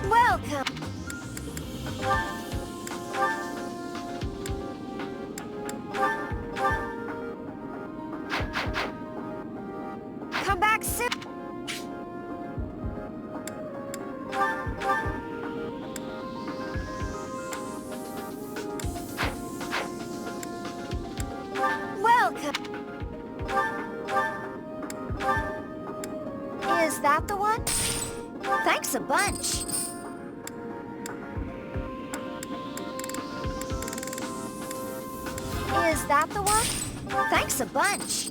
Welcome. Come back soon. Welcome. Is that the one? Thanks a bunch. Is that the one? Thanks a bunch.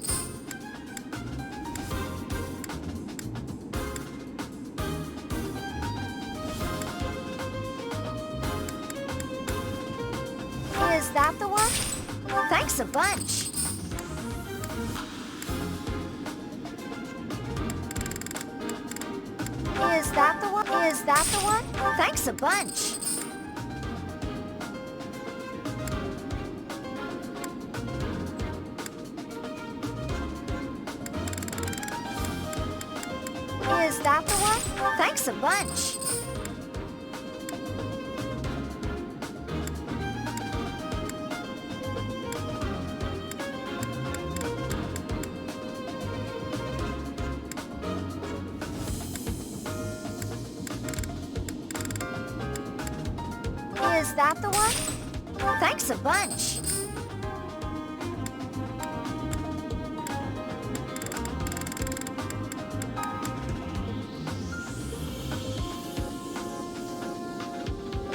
Is that the one? Thanks a bunch. Is that the one? Is that the one? Thanks a bunch. Is that the one? Thanks a bunch. Is that the one? Thanks a bunch.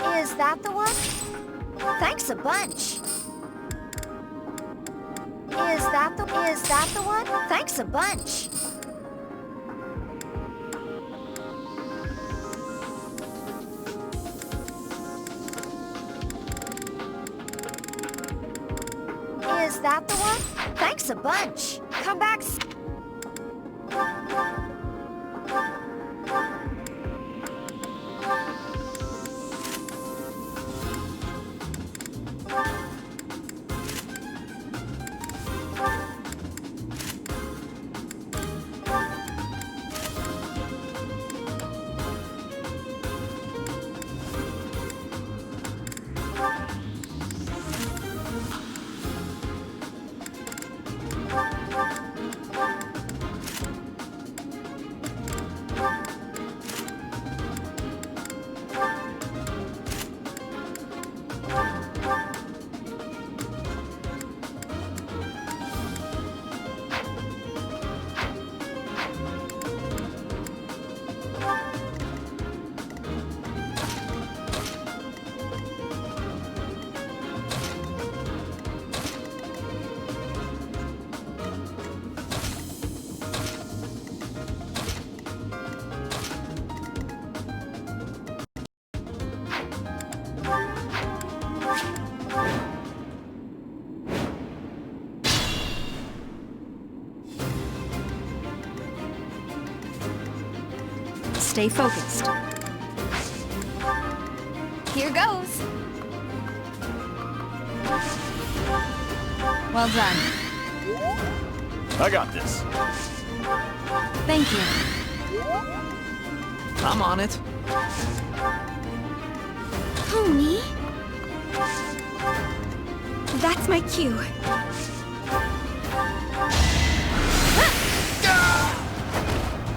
Is that the one? Thanks a bunch. Is that the one? Thanks a bunch. Is that the one? Thanks a bunch. Come back. Stay focused. Here goes. Well done. I got this. Thank you. I'm on it. Who, me? That's my cue.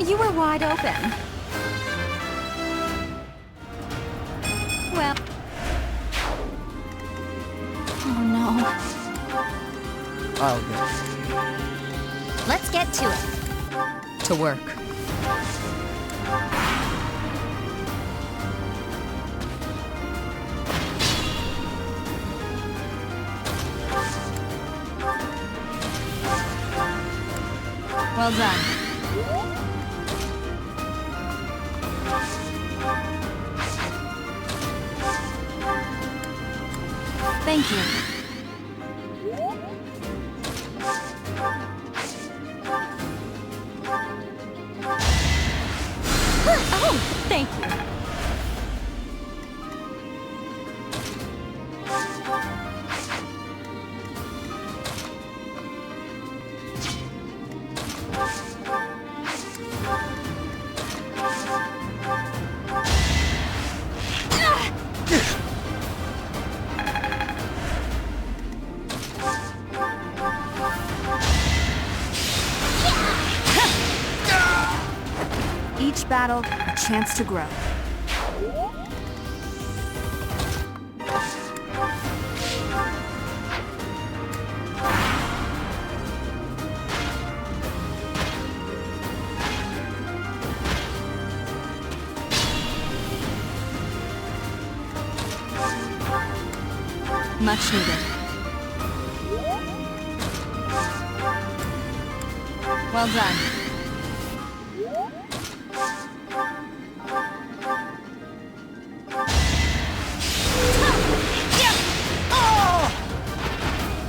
You were wide open. Well... Oh no. I'll go. Let's get to it. To work. Well done. Thank you. Oh, thank you. Each battle, a chance to grow. Much needed. Well done.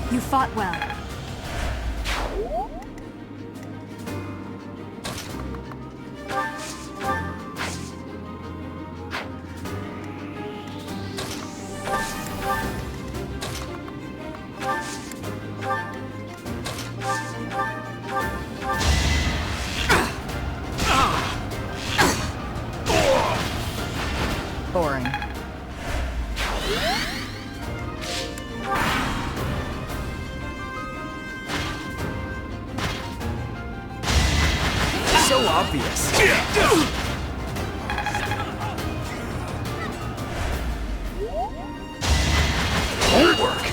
You fought well. Boring. So obvious. Homework.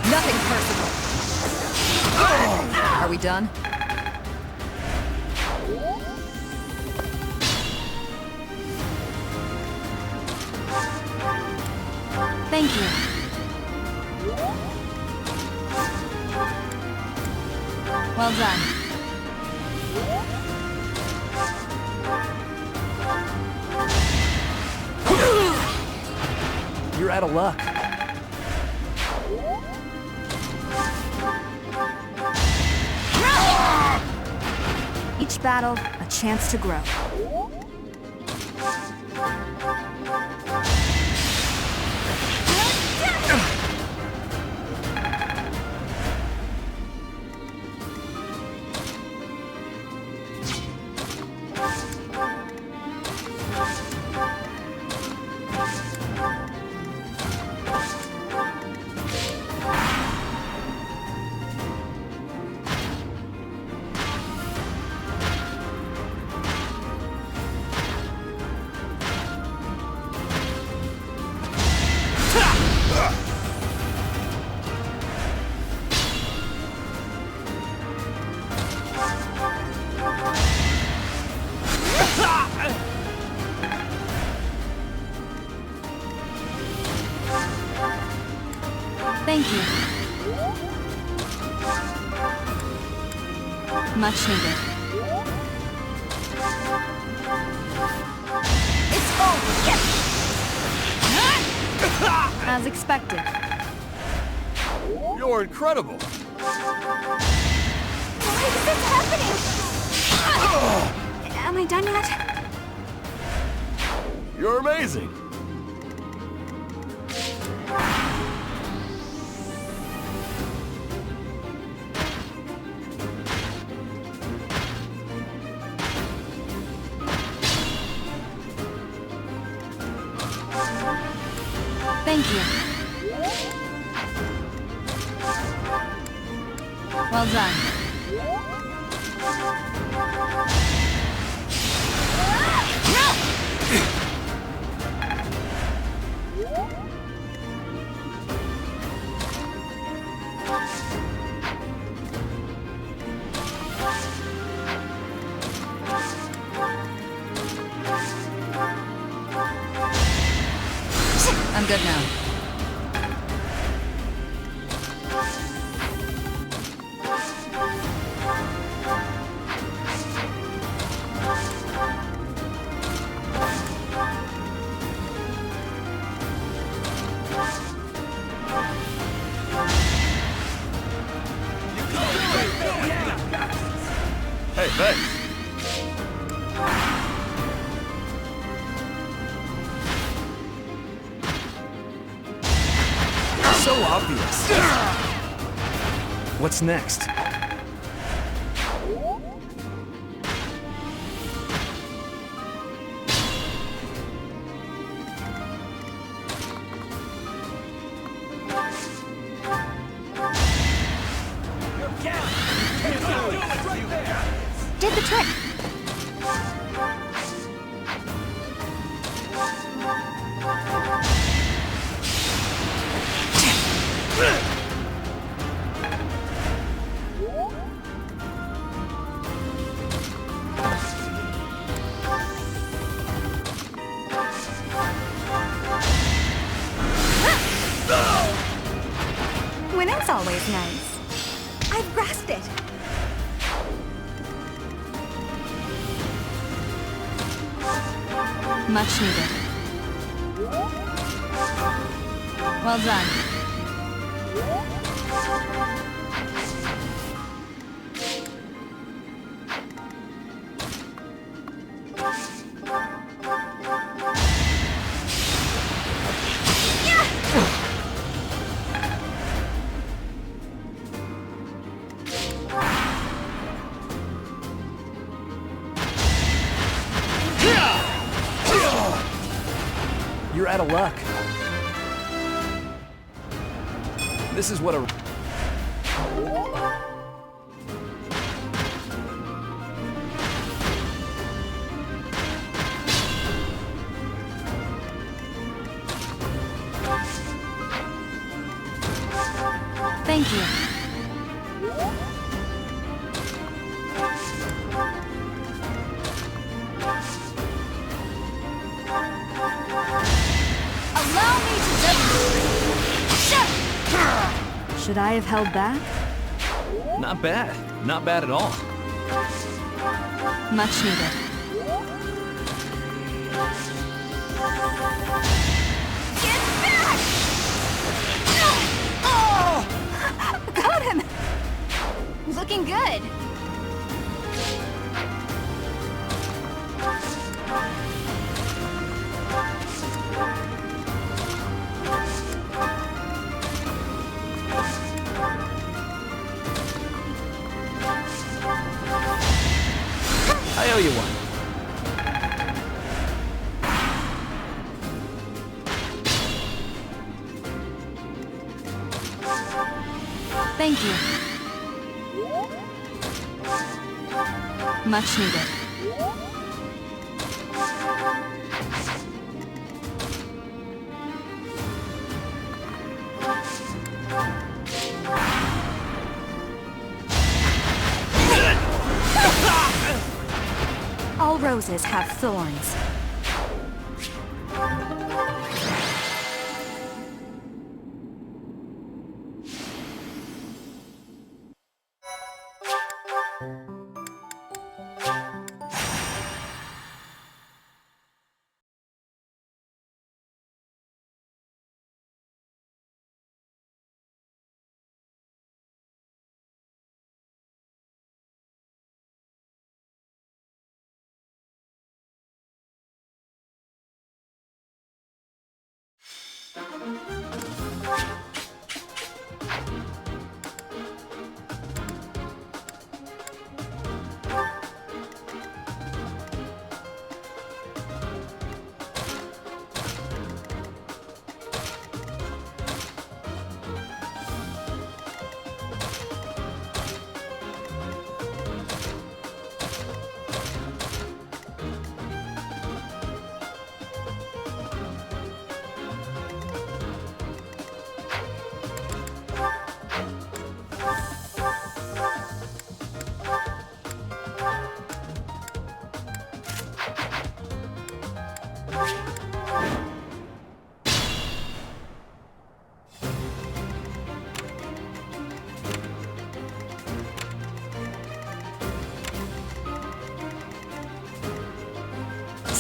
Nothing personal. Are we done? Thank you. Well done. You're out of luck. Each battle, a chance to grow. Thank you. Much needed. It's over! Yes! As expected. You're incredible. Why is this happening? Am I done yet? You're amazing. Thank you. Well done. I'm good now. Hey, thanks. So obvious. What's next? Did the trick. Winning's always nice. I've grasped it. Much needed. Well done. You're out of luck. This is what a... Thank you. Allow me to demonstrate. Should I have held back? Not bad. Not bad at all. Much needed. Get back! Oh! Got him! Looking good. I owe you one. Thank you. Much needed. All roses have thorns.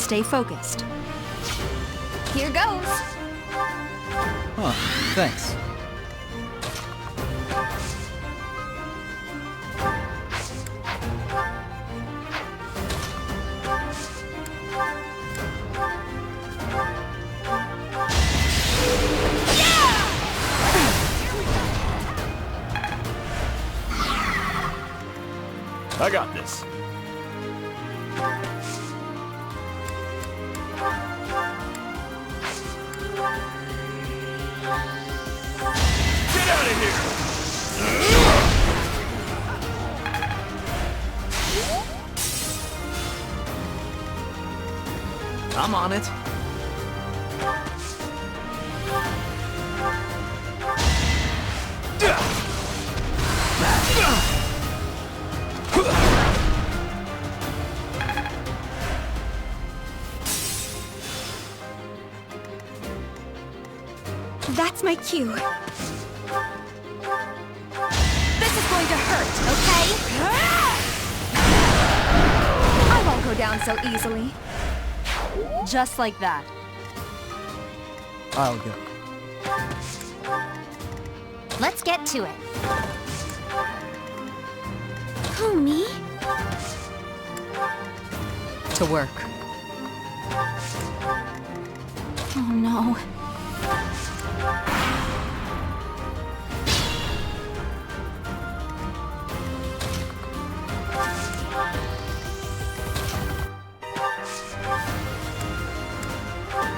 Stay focused. Here goes. Huh, thanks. I got this. Get out of here! I'm on it. That's my cue. This is going to hurt, okay? I won't go down so easily. Just like that. I'll go. Let's get to it. Who, me? To work. Oh no.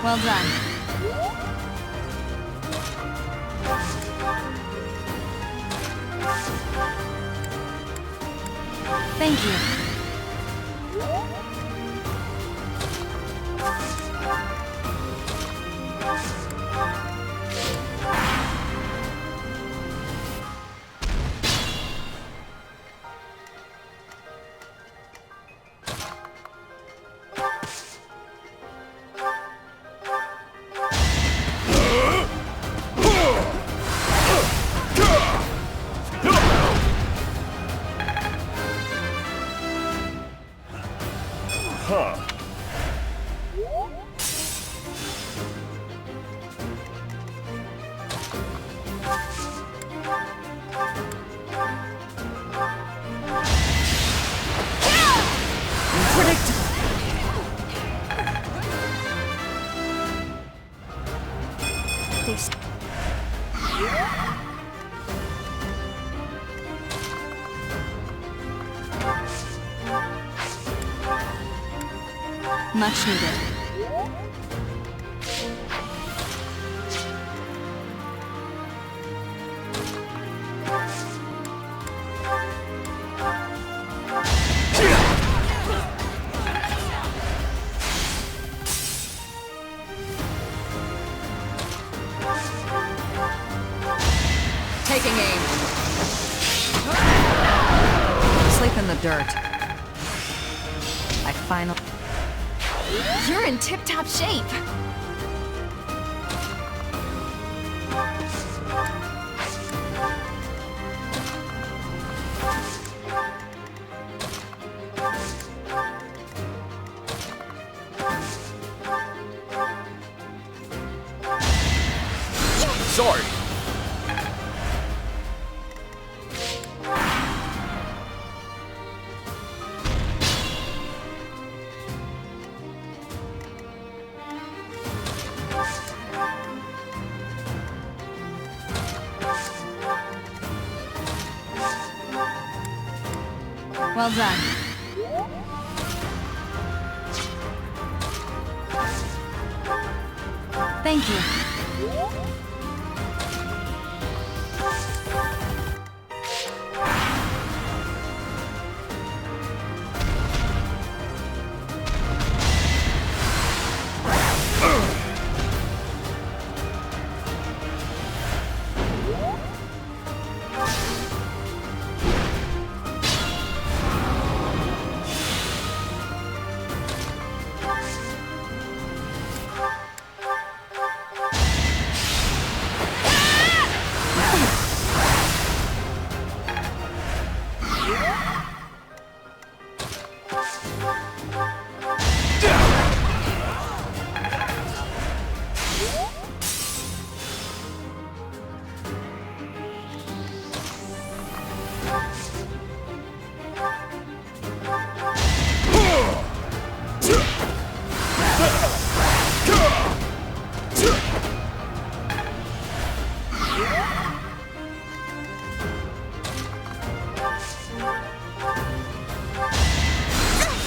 Well done. Thank you. Huh. There's... Much needed. Taking aim. Sleep in the dirt. I finally... You're in tip-top shape. Sorry. Well done. Thank you.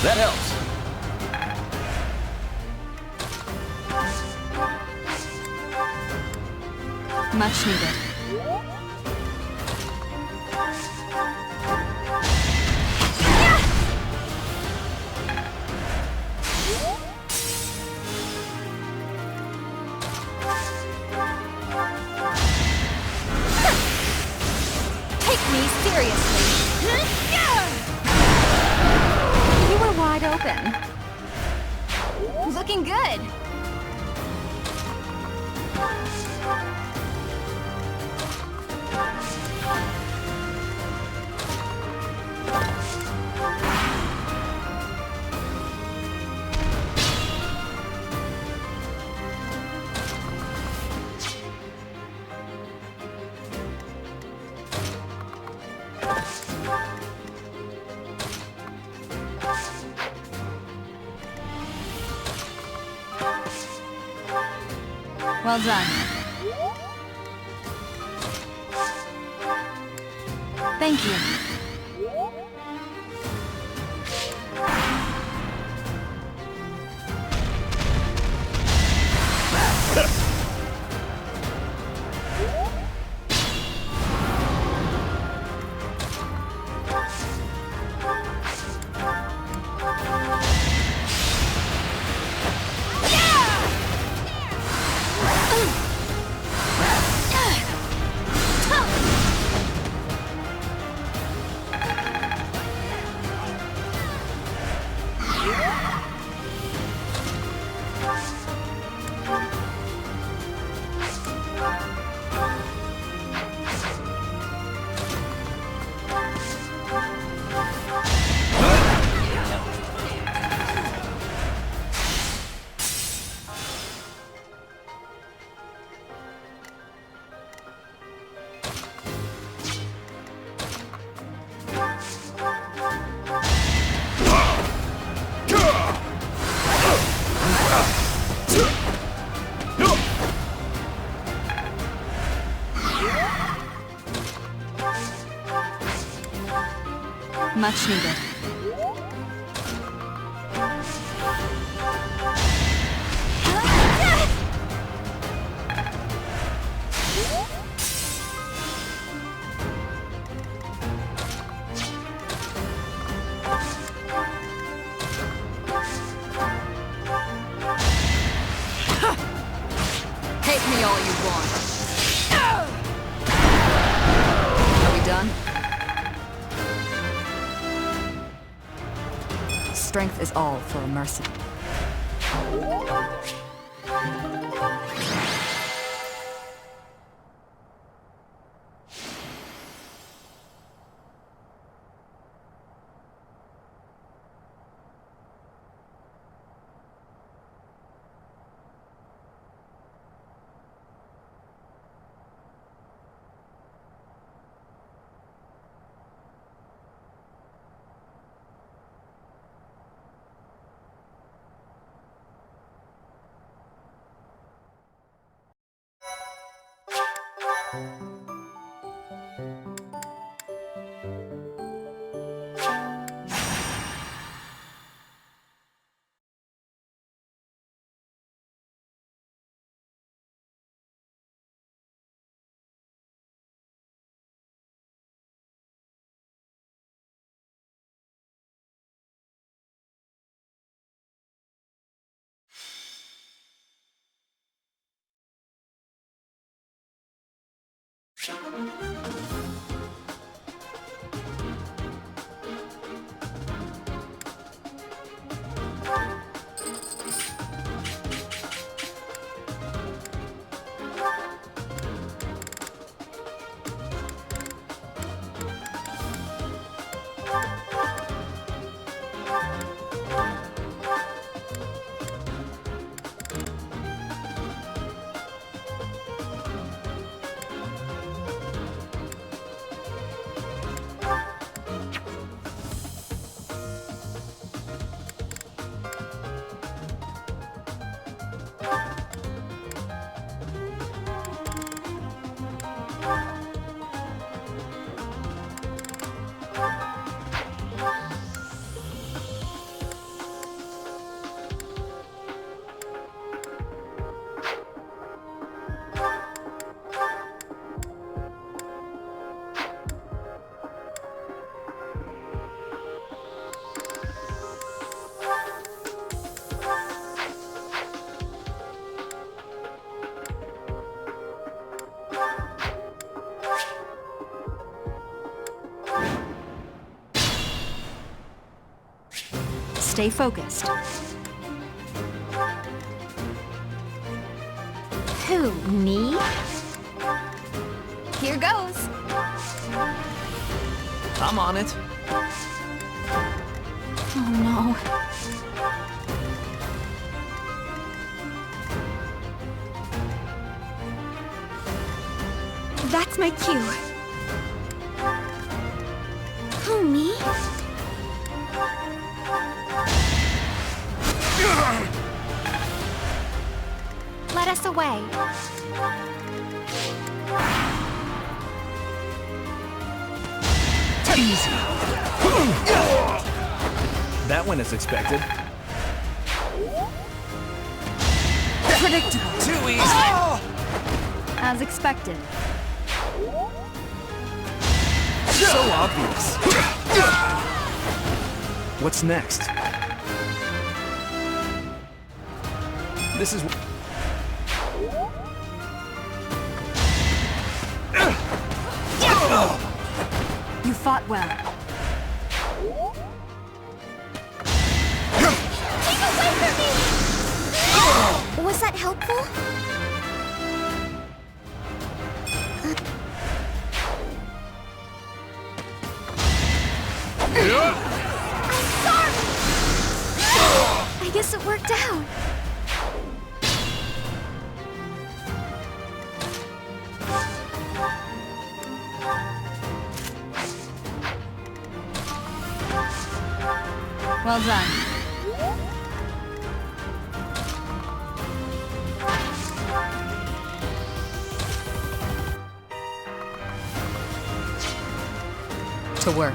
That helps. Much needed. Take me seriously. You were wide open. Looking good. Well done. Thank you. Much needed. Hate me all you want. Are we done? Strength is all for a mercy. Stay focused. Who, me? Here goes. I'm on it. Oh no. That's my cue. Who, me? Let us away. Easy. That went as expected. Predictable. Too easy. As expected. So obvious. What's next? This is... You fought well. Keep away from me! Was that helpful? I'm sorry! I guess it worked out. Well done. To work.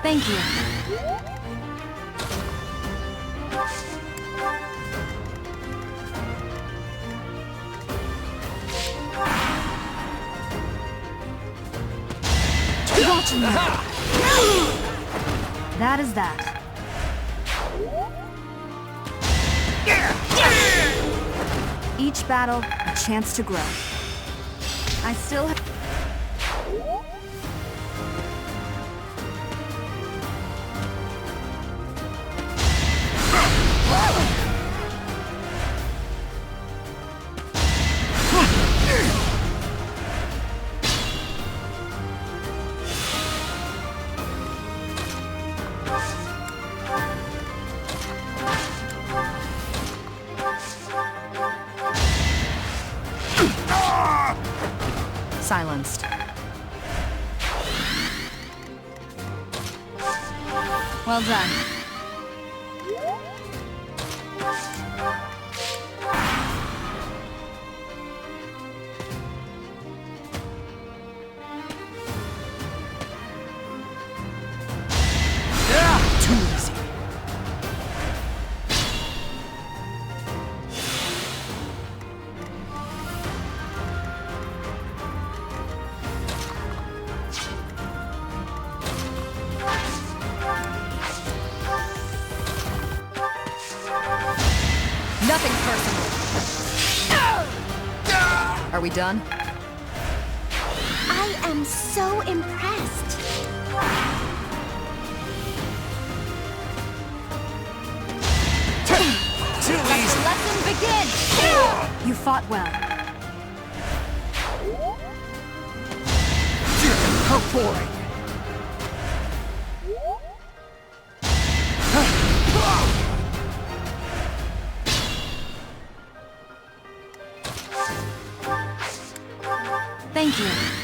Thank you. Watch me. That is that. Each battle, a chance to grow. I still have... Silenced. Well done. Too easy. Nothing personal. Are we done? I am so impressed. Too easy. Lesson begin! You fought well. How boring. Thank you.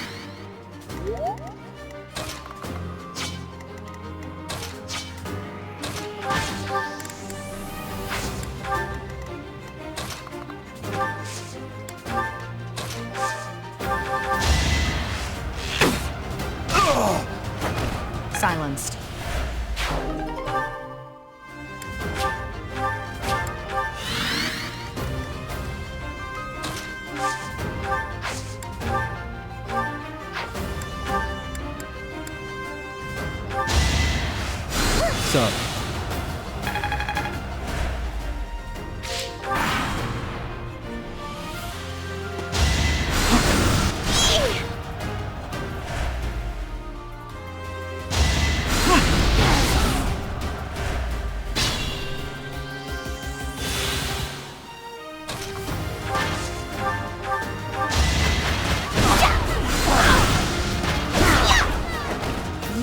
Silenced. Sub.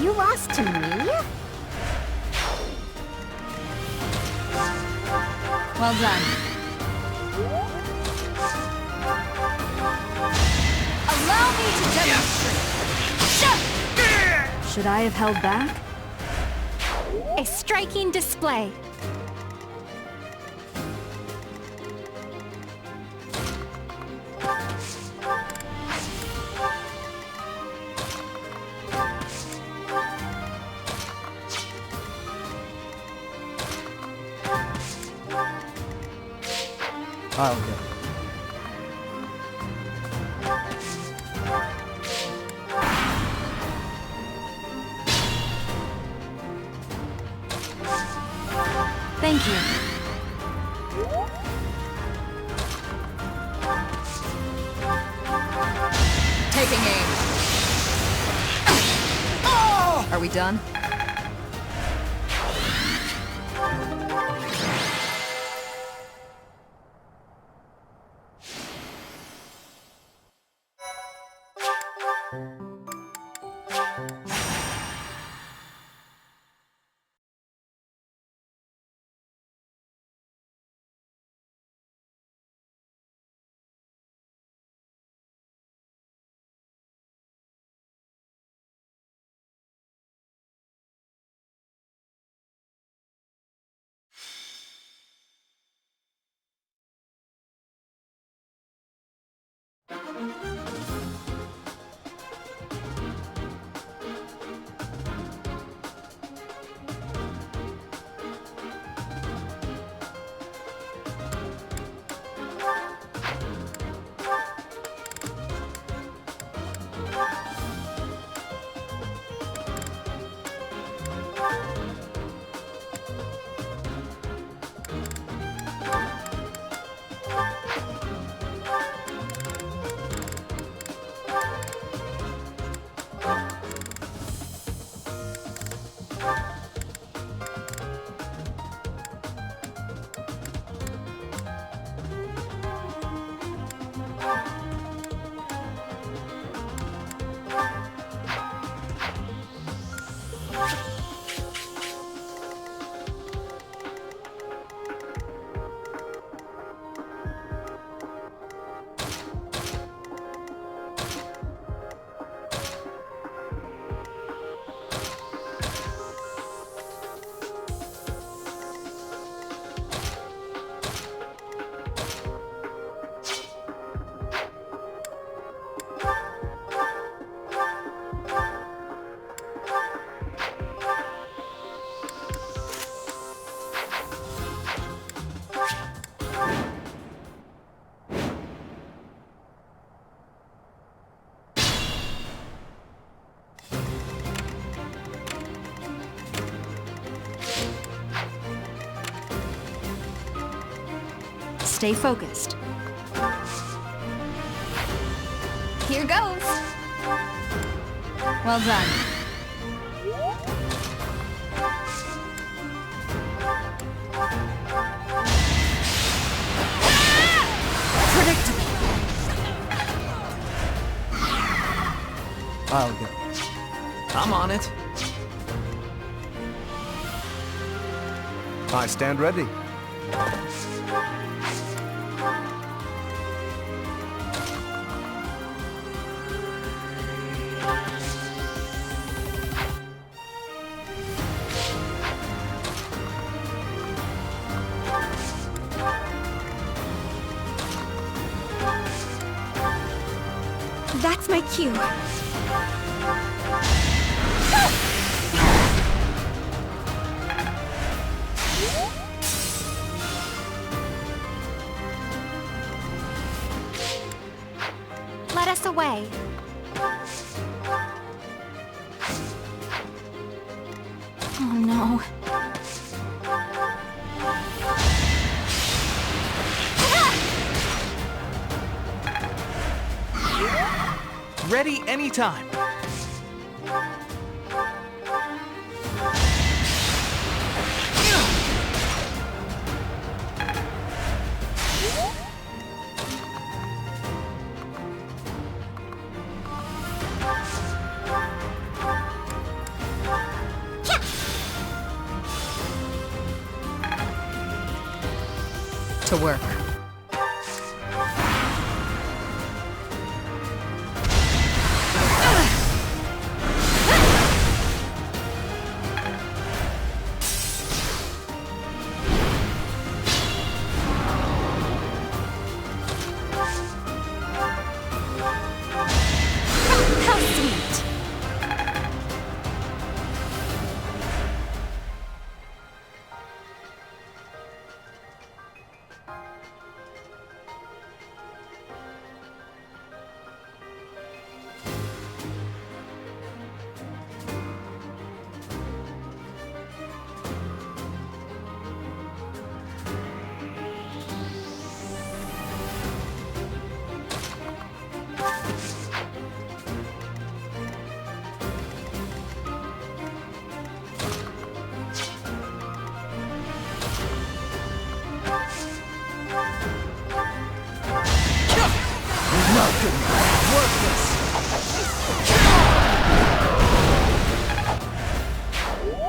You lost to me? Well done. Allow me to demonstrate. Should I have held back? A striking display. I'll go. Thank you. Taking aim. Are we done? Stay focused. Here goes. Well done. Predictable. I'll go. I'm on it. I stand ready. Thank you. Let us away. Oh no. Ready anytime. To work. How sweet.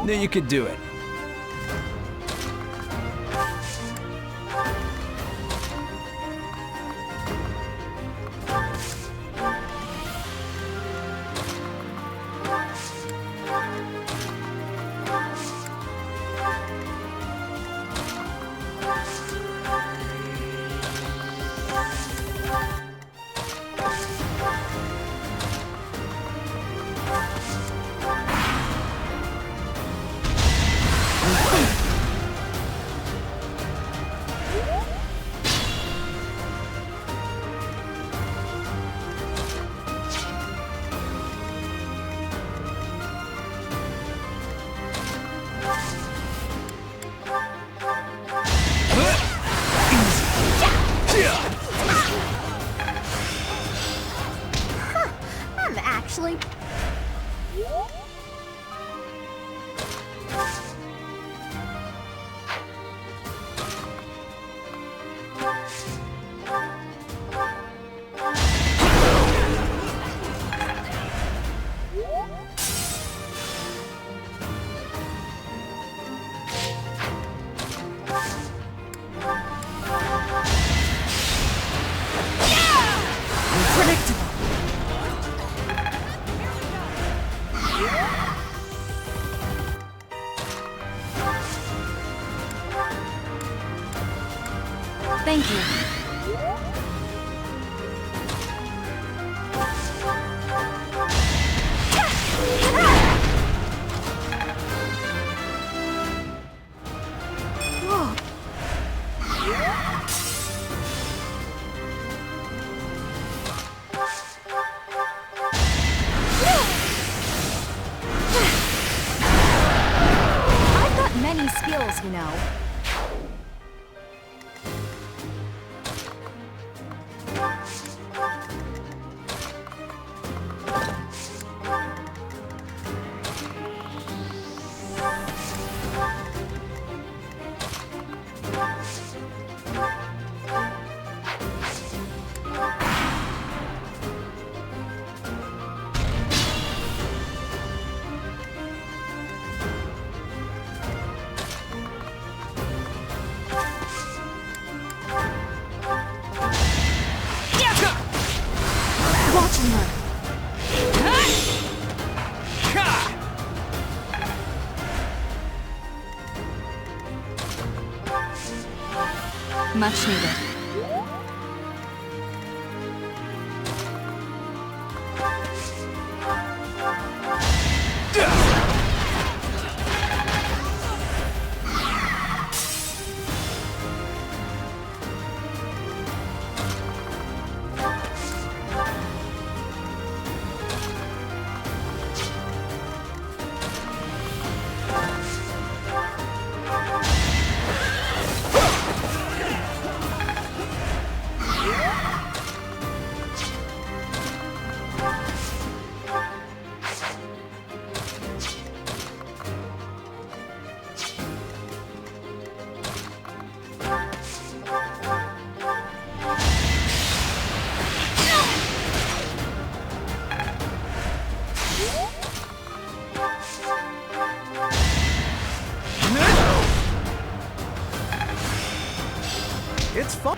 Knew you could do it. I'm actually... Predictable. Thank you. Whoa. I've got many skills, you know. Watch and learn. Much needed. It's fun.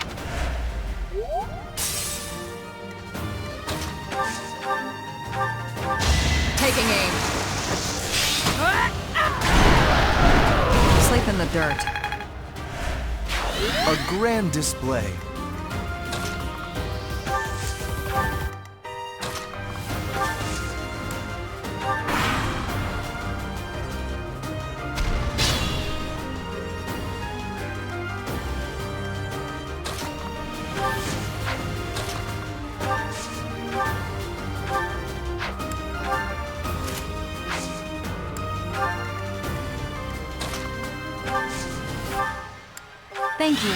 Taking aim. Sleep in the dirt. A grand display. Thank you.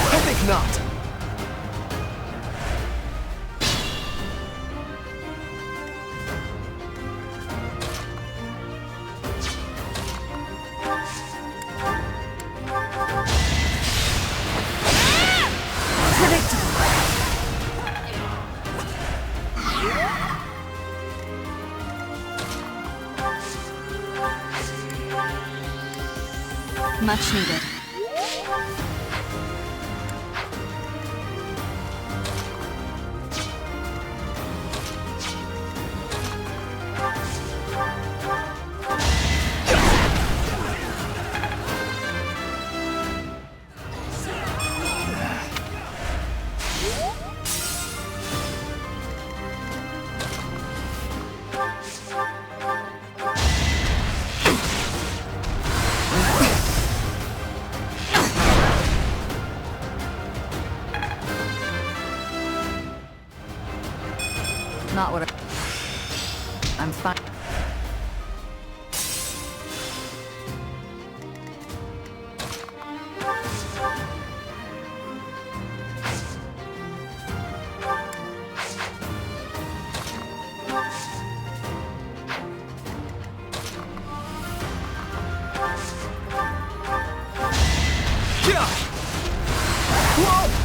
I think not. Much needed. Not what I'm fine. Yeah. Whoa!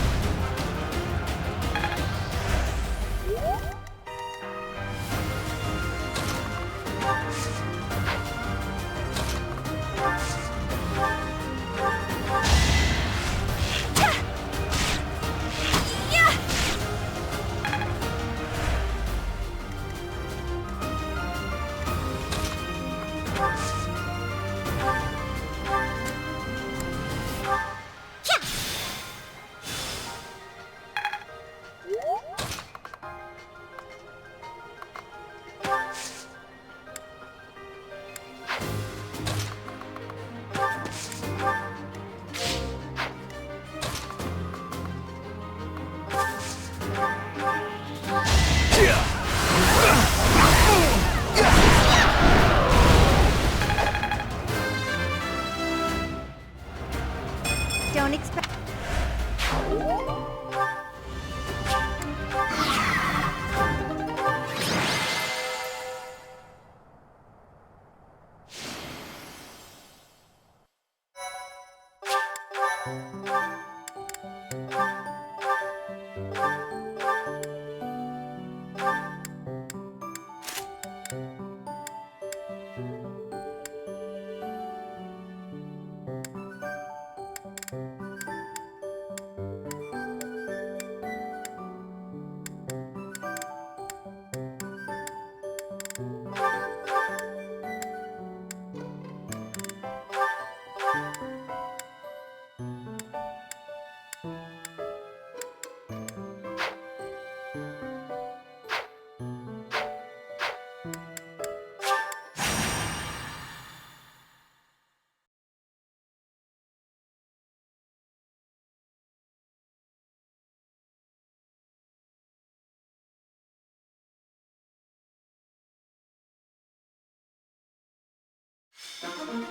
Welcome.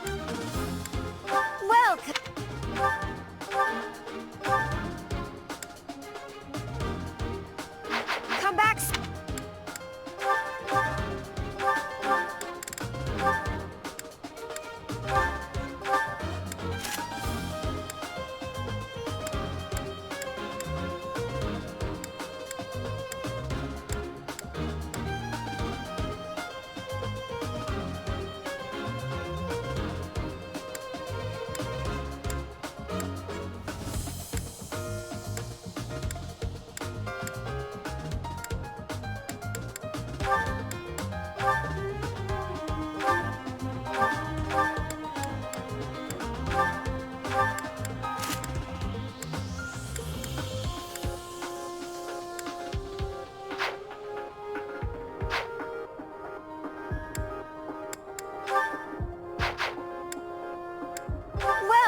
Come back.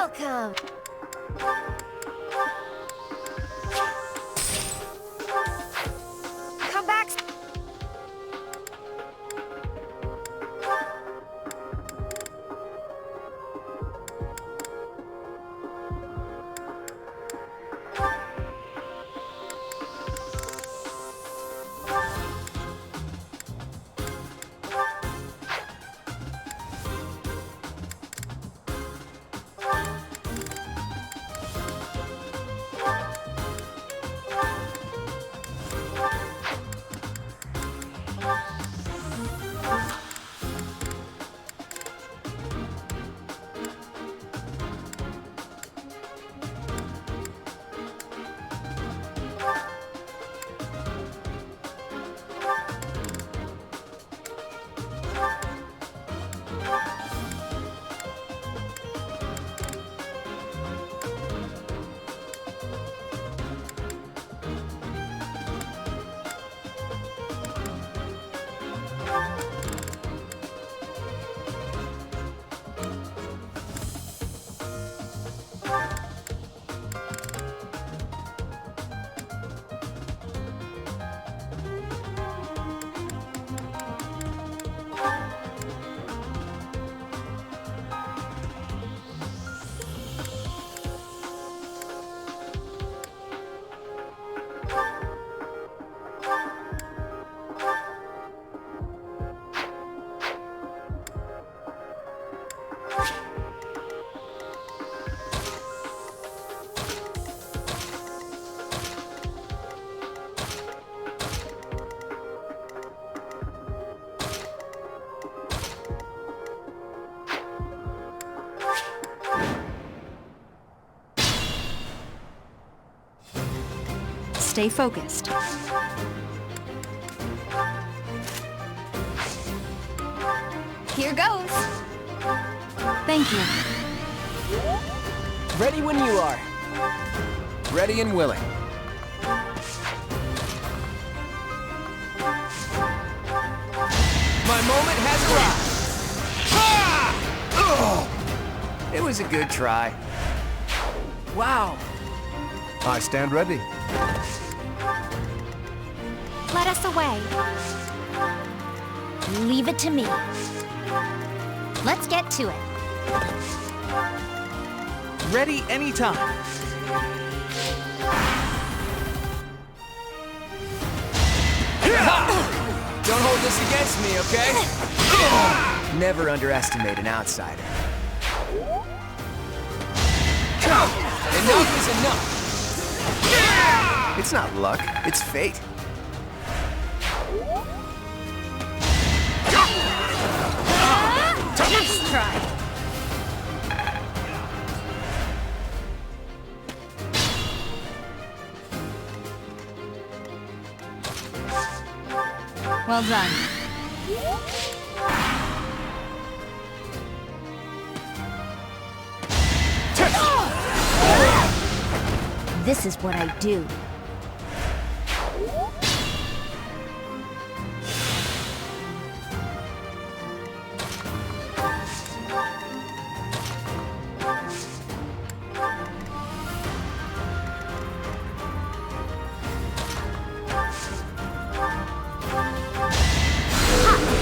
Welcome. Come back. Stay focused. Here goes. Thank you. Ready when you are. Ready and willing. My moment has arrived. Ha! Ugh. It was a good try. Wow. I stand ready. Let us away. Leave it to me. Let's get to it. Ready anytime. Don't hold this against me, okay? Never underestimate an outsider. Enough is enough. It's not luck, it's fate. Nice try. Well done. This is what I do.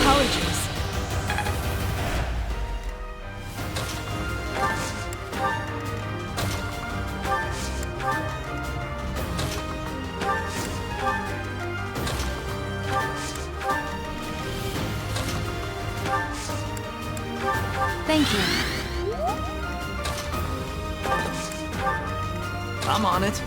Apologies. Thank you. I'm on it.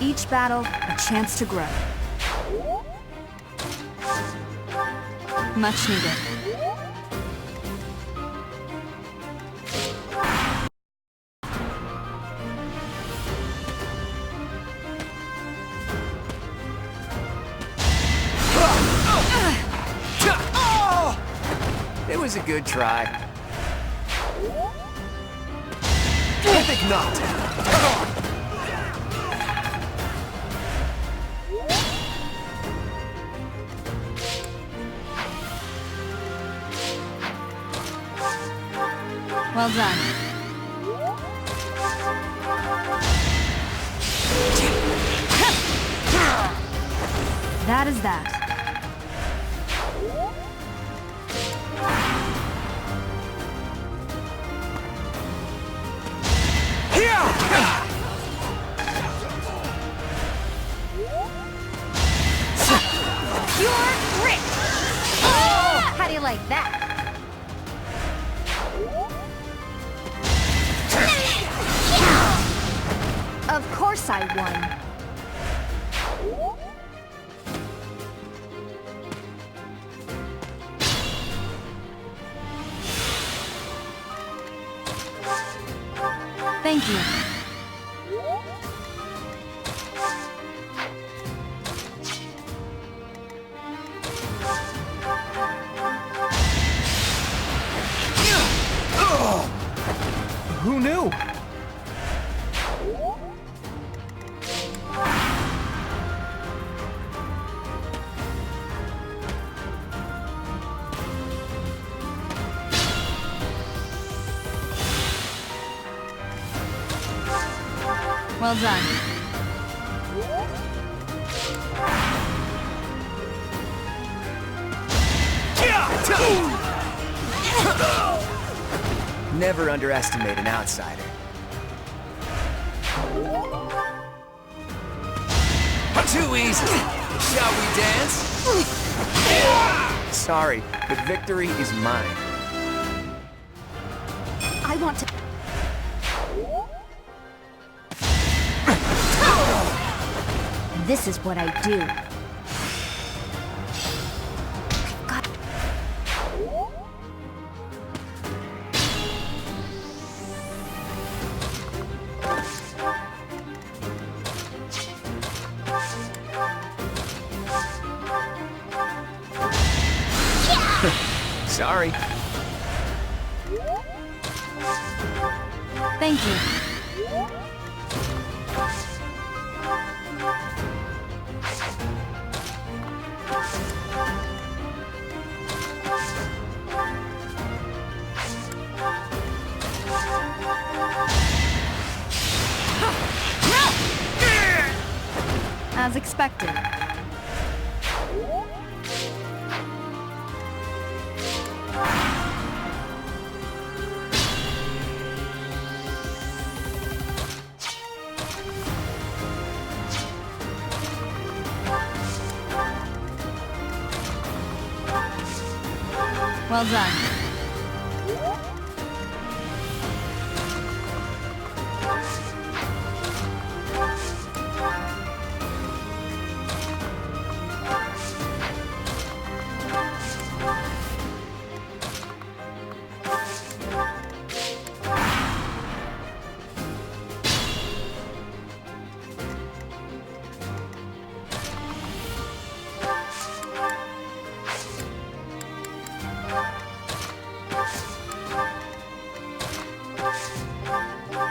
Each battle, a chance to grow. Much needed. It was a good try. I think not. Well done. That is that. Pure grit! How do you like that? Of course I won. Thank you. Who knew? Well done. Never underestimate an outsider. Too easy. Shall we dance? Sorry, but victory is mine. I want to... This is what I do. I've got... Sorry. Thank you. As expected. Well done.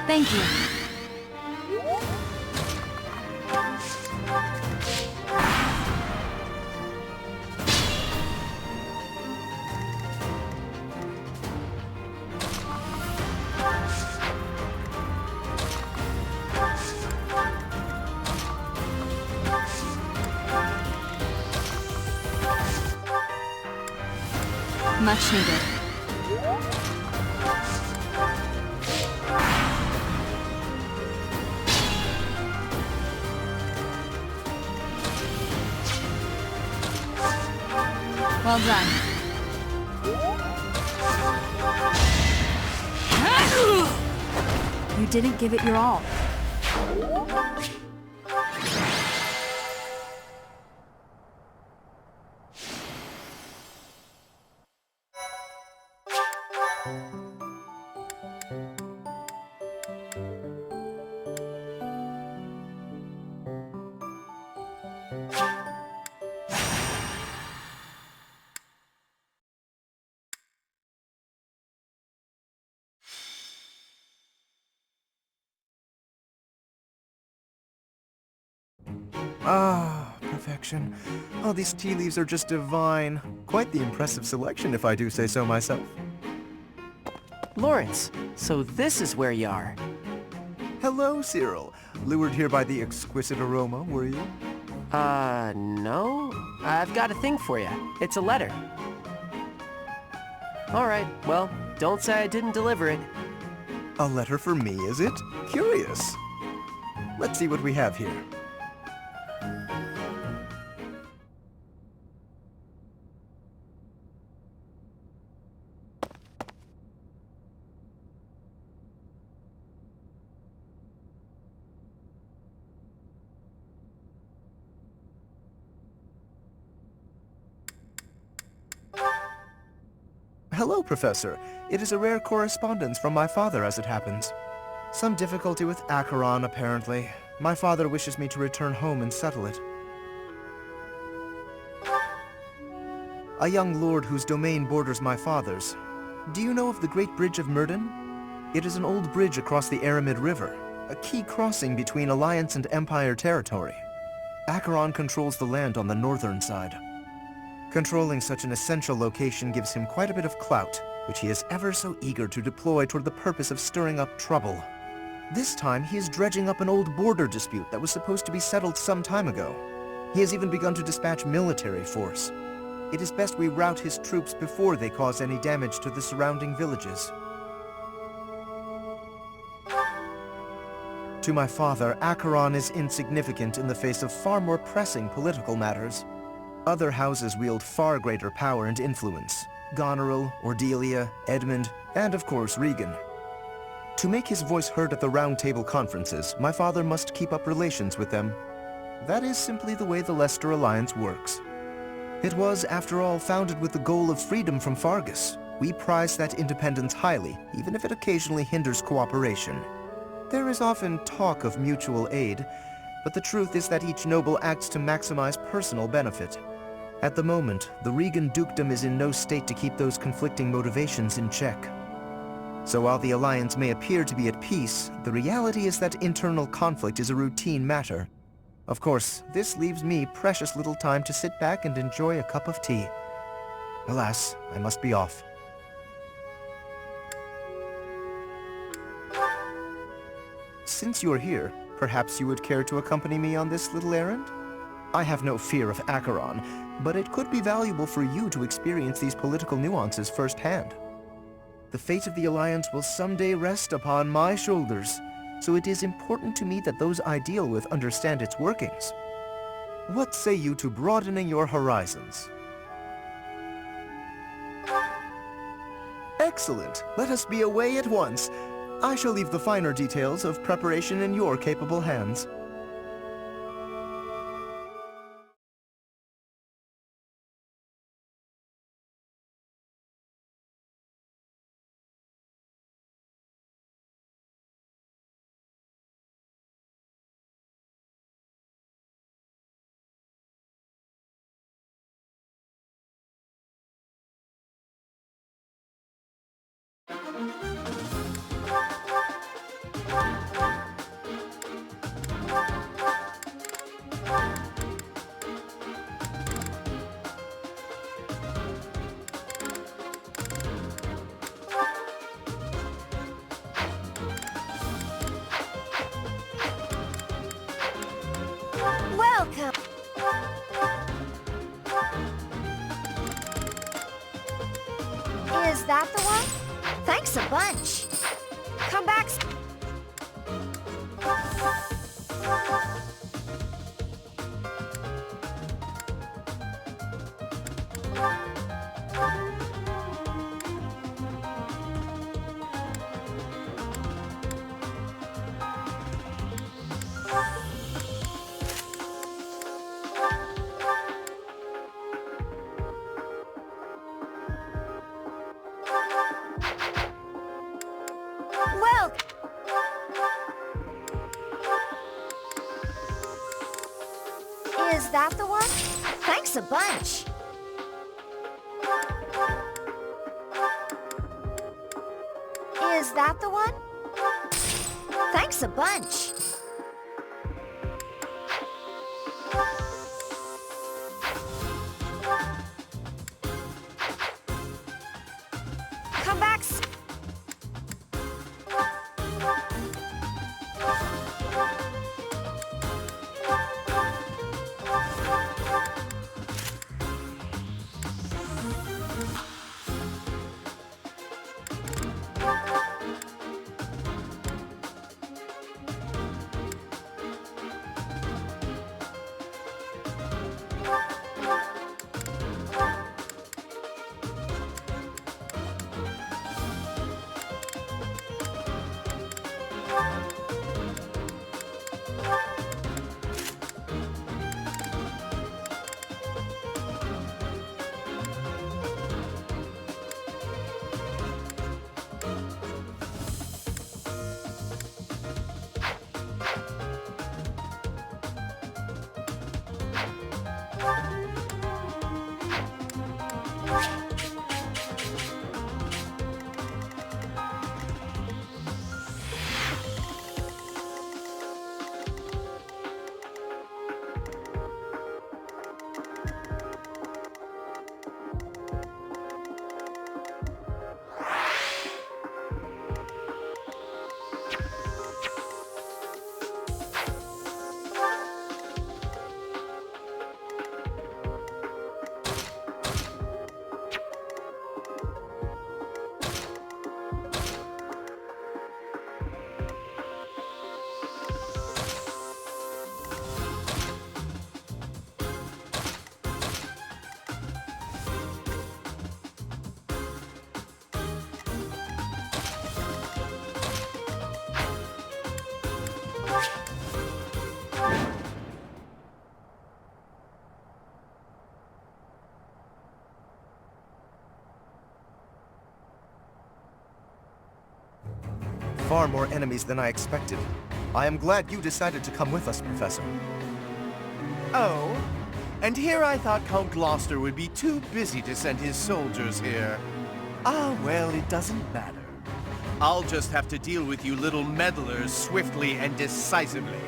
Thank you. Much needed. Well done. You didn't give it your all. Ah, perfection. Oh, these tea leaves are just divine. Quite the impressive selection, if I do say so myself. Lawrence, so this is where you are. Hello, Cyril. Lured here by the exquisite aroma, were you? No. I've got a thing for you. It's a letter. Alright, well, don't say I didn't deliver it. A letter for me, is it? Curious. Let's see what we have here. Hello, Professor. It is a rare correspondence from my father, as it happens. Some difficulty with Acheron, apparently. My father wishes me to return home and settle it. A young lord whose domain borders my father's. Do you know of the Great Bridge of Myrden? It is an old bridge across the Aramid River, a key crossing between Alliance and Empire territory. Acheron controls the land on the northern side. Controlling such an essential location gives him quite a bit of clout, which he is ever so eager to deploy toward the purpose of stirring up trouble. This time, he is dredging up an old border dispute that was supposed to be settled some time ago. He has even begun to dispatch military force. It is best we rout his troops before they cause any damage to the surrounding villages. To my father, Acheron is insignificant in the face of far more pressing political matters. Other houses wield far greater power and influence. Goneril, Ordelia, Edmund, and of course Regan. To make his voice heard at the Round Table conferences, my father must keep up relations with them. That is simply the way the Leicester Alliance works. It was, after all, founded with the goal of freedom from Fargus. We prize that independence highly, even if it occasionally hinders cooperation. There is often talk of mutual aid, but the truth is that each noble acts to maximize personal benefit. At the moment, the Regan dukedom is in no state to keep those conflicting motivations in check. So while the Alliance may appear to be at peace, the reality is that internal conflict is a routine matter. Of course, this leaves me precious little time to sit back and enjoy a cup of tea. Alas, I must be off. Since you're here, perhaps you would care to accompany me on this little errand? I have no fear of Acheron, but it could be valuable for you to experience these political nuances firsthand. The fate of the Alliance will someday rest upon my shoulders, so it is important to me that those I deal with understand its workings. What say you to broadening your horizons? Excellent! Let us be away at once. I shall leave the finer details of preparation in your capable hands. that the one? Thanks a bunch. Come back. Well, is that the one? Thanks a bunch. Is that the one? Thanks a bunch. Come back. Far more enemies than I expected. I am glad you decided to come with us, Professor. Oh? And here I thought Count Gloucester would be too busy to send his soldiers here. Ah, well, it doesn't matter. I'll just have to deal with you little meddlers swiftly and decisively.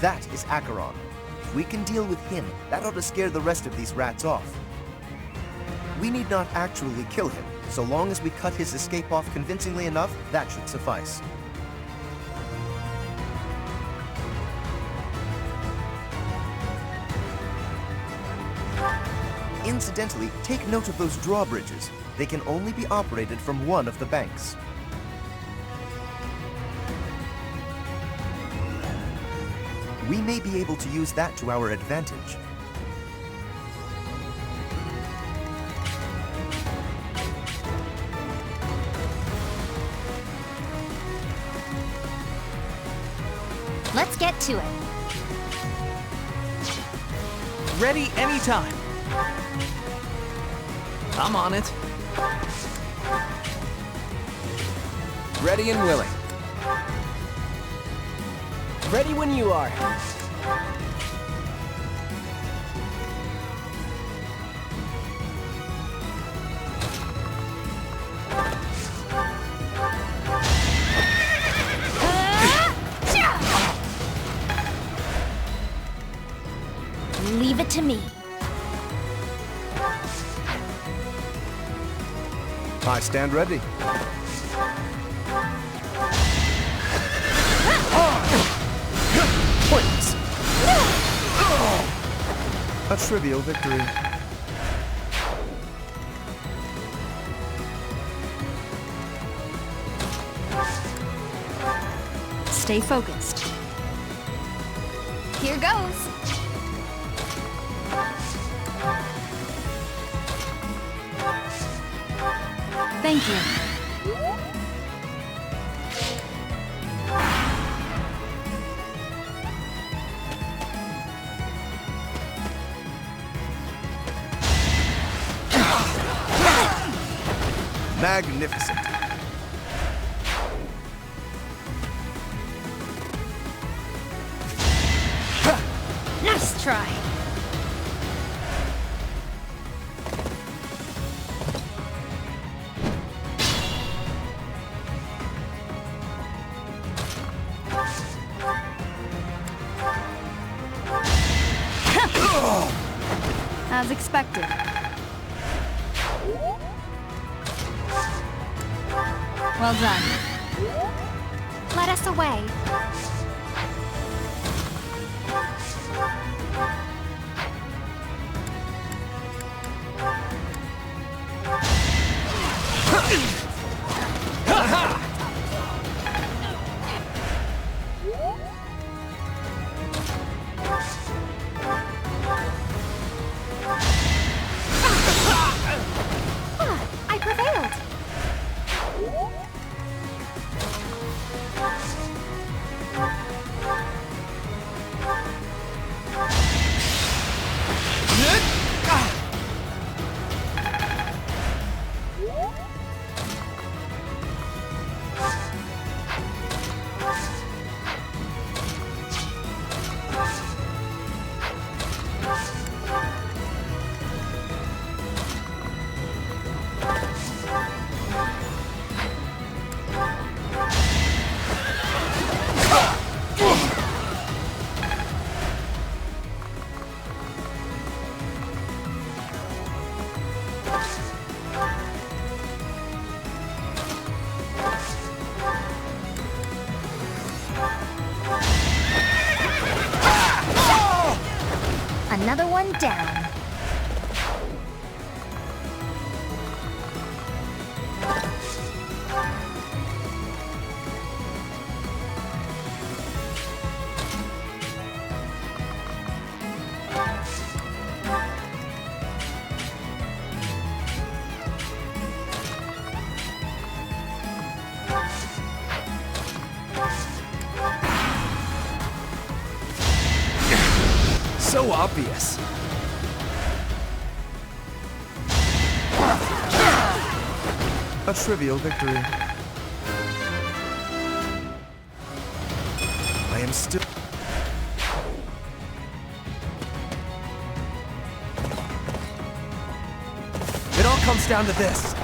That is Acheron. If we can deal with him, that ought to scare the rest of these rats off. We need not actually kill him. So long as we cut his escape off convincingly enough, that should suffice. Incidentally, take note of those drawbridges. They can only be operated from one of the banks. We may be able to use that to our advantage. let's get to it. Ready anytime. I'm on it. Ready and willing. Ready when you are. Leave it to me. I stand ready. Points. A trivial victory. Stay focused. Here goes. Thank you. Magnificent. Nice try. As expected. Well done. Let us away. I prevailed. Another one down. So obvious. A trivial victory. I am still... It all comes down to this.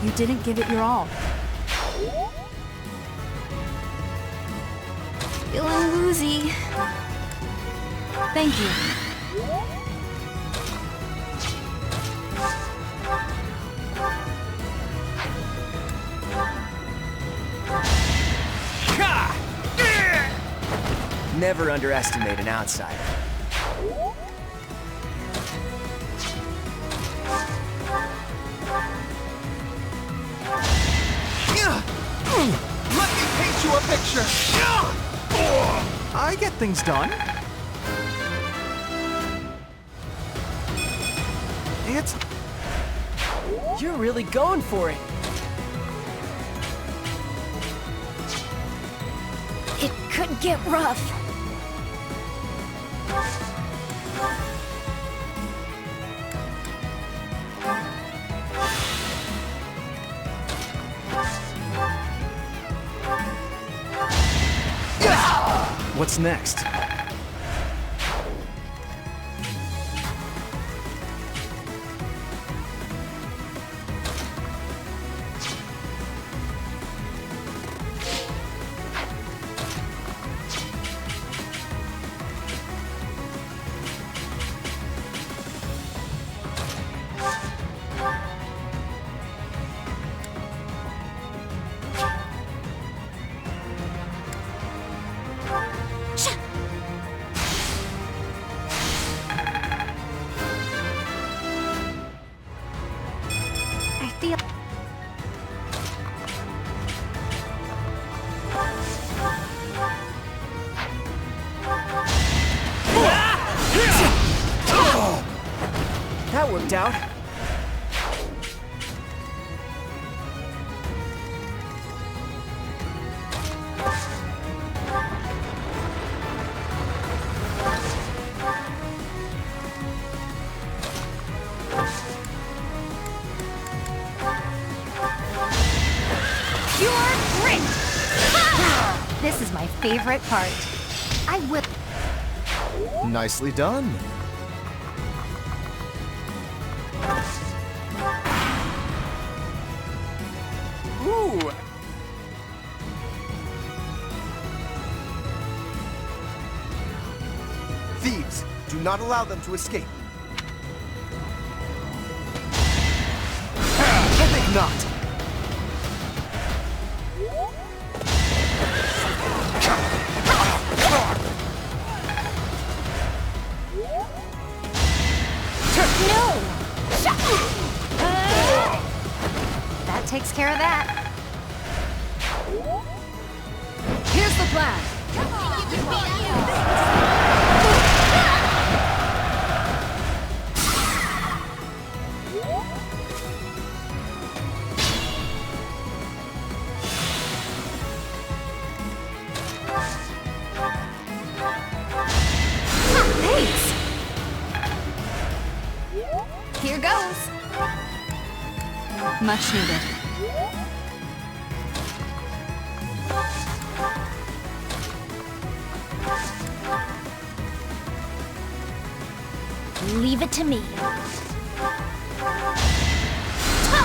You didn't give it your all. Feeling woozy. Thank you. Never underestimate an outsider. Let me paint you a picture! I get things done. It's... You're really going for it. It could get rough. What's next? I feel... That worked out. Pure grit! This is my favorite part. I will... Nicely done. Ooh! Thieves, do not allow them to escape. I think not. No! That takes care of that. Here's the plan. Thanks! Here goes. Much needed. Leave it to me.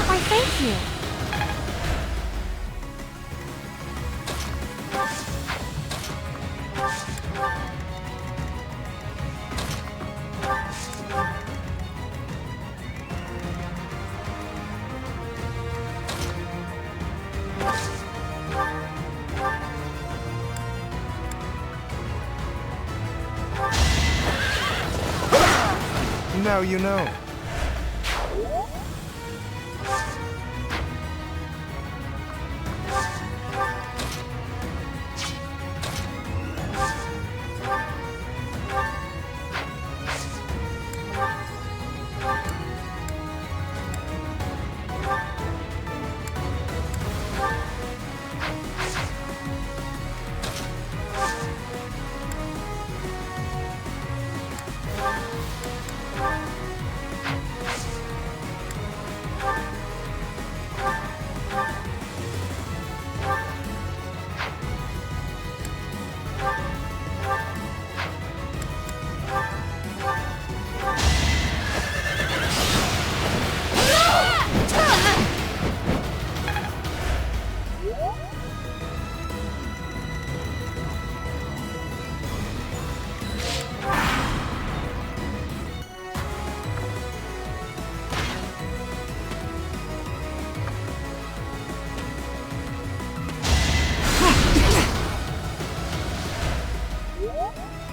Why, thank you. Now you know.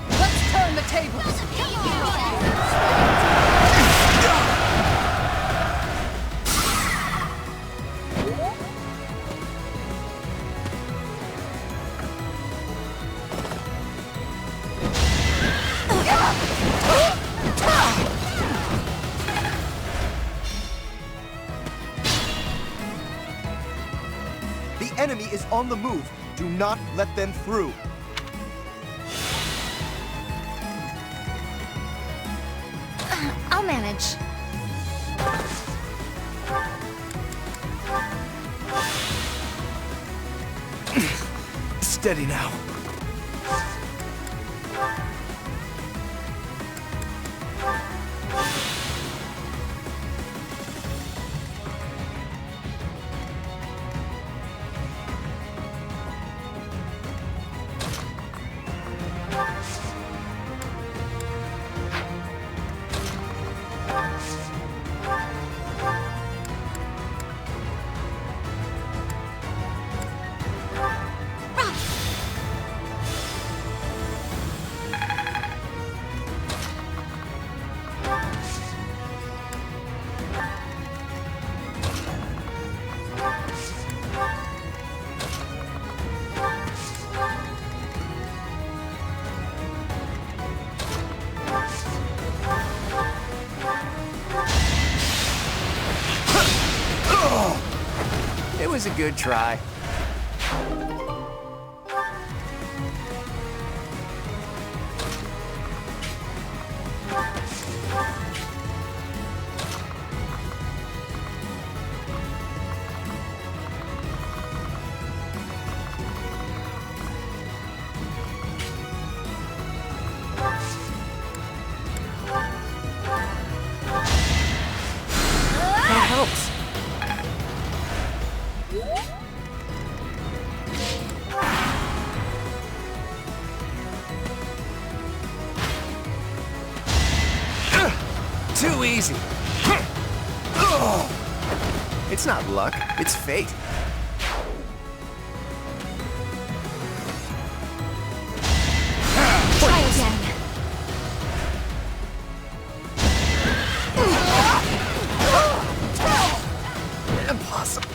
Let's turn the tables. The enemy is on the move. Do not let them through. manage. Steady now. It was a good try. That helps. Too easy. It's not luck, it's fate. Try again. Impossible.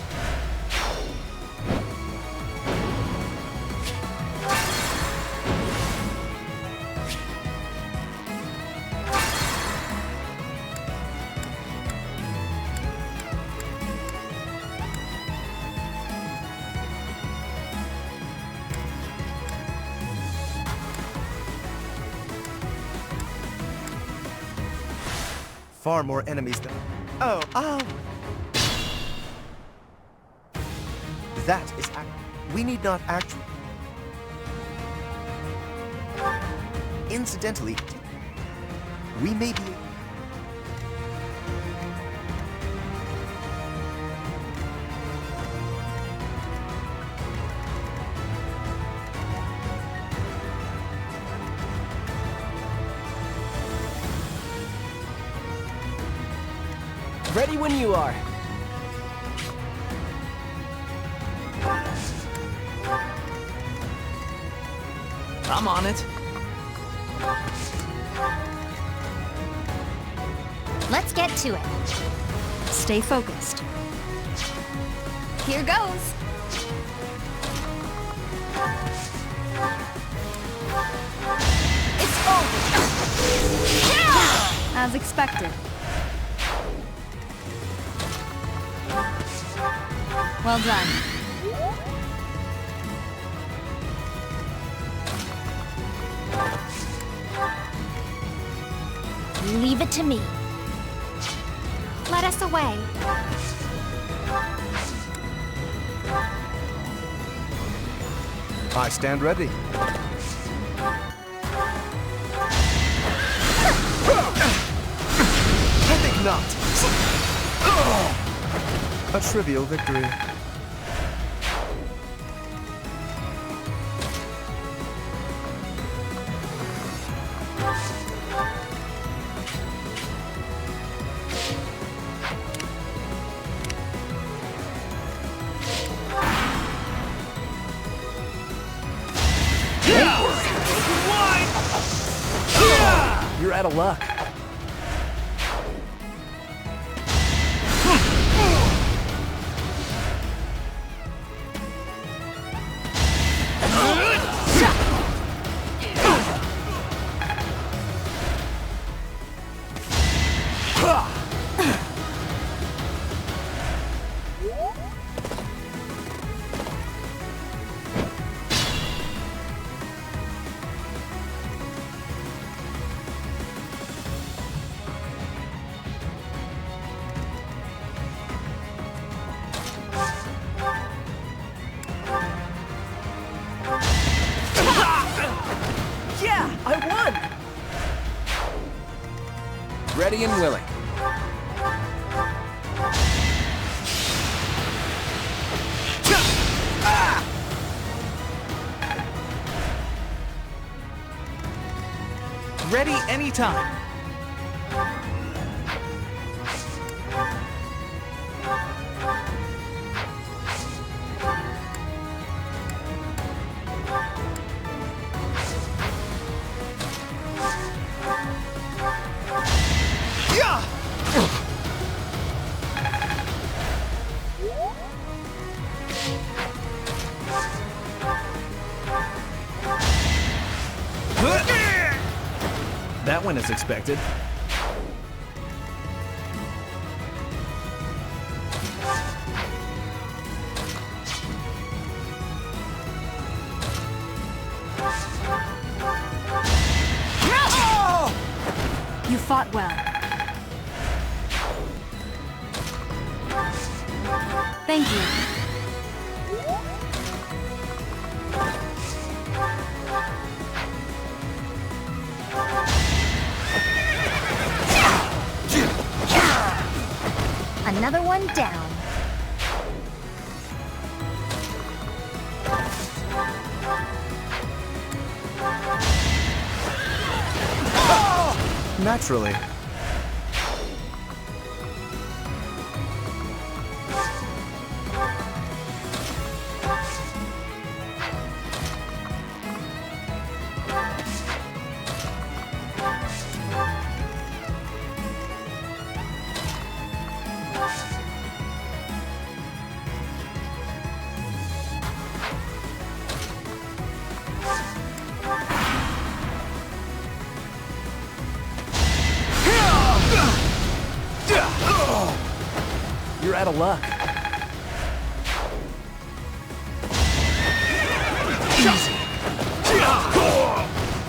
Far more enemies than... Oh, That is we need not actually... Incidentally, we may be... Ready when you are. I'm on it. Let's get to it. Stay focused. Here goes. It's over. As expected. Well done. Leave it to me. Let us away. I stand ready. I think not. A trivial victory. You're out of luck. I won! Ready and willing. Ready anytime. That went as expected. You fought well. Thank you. Another one down. Naturally. You're out of luck. Easy.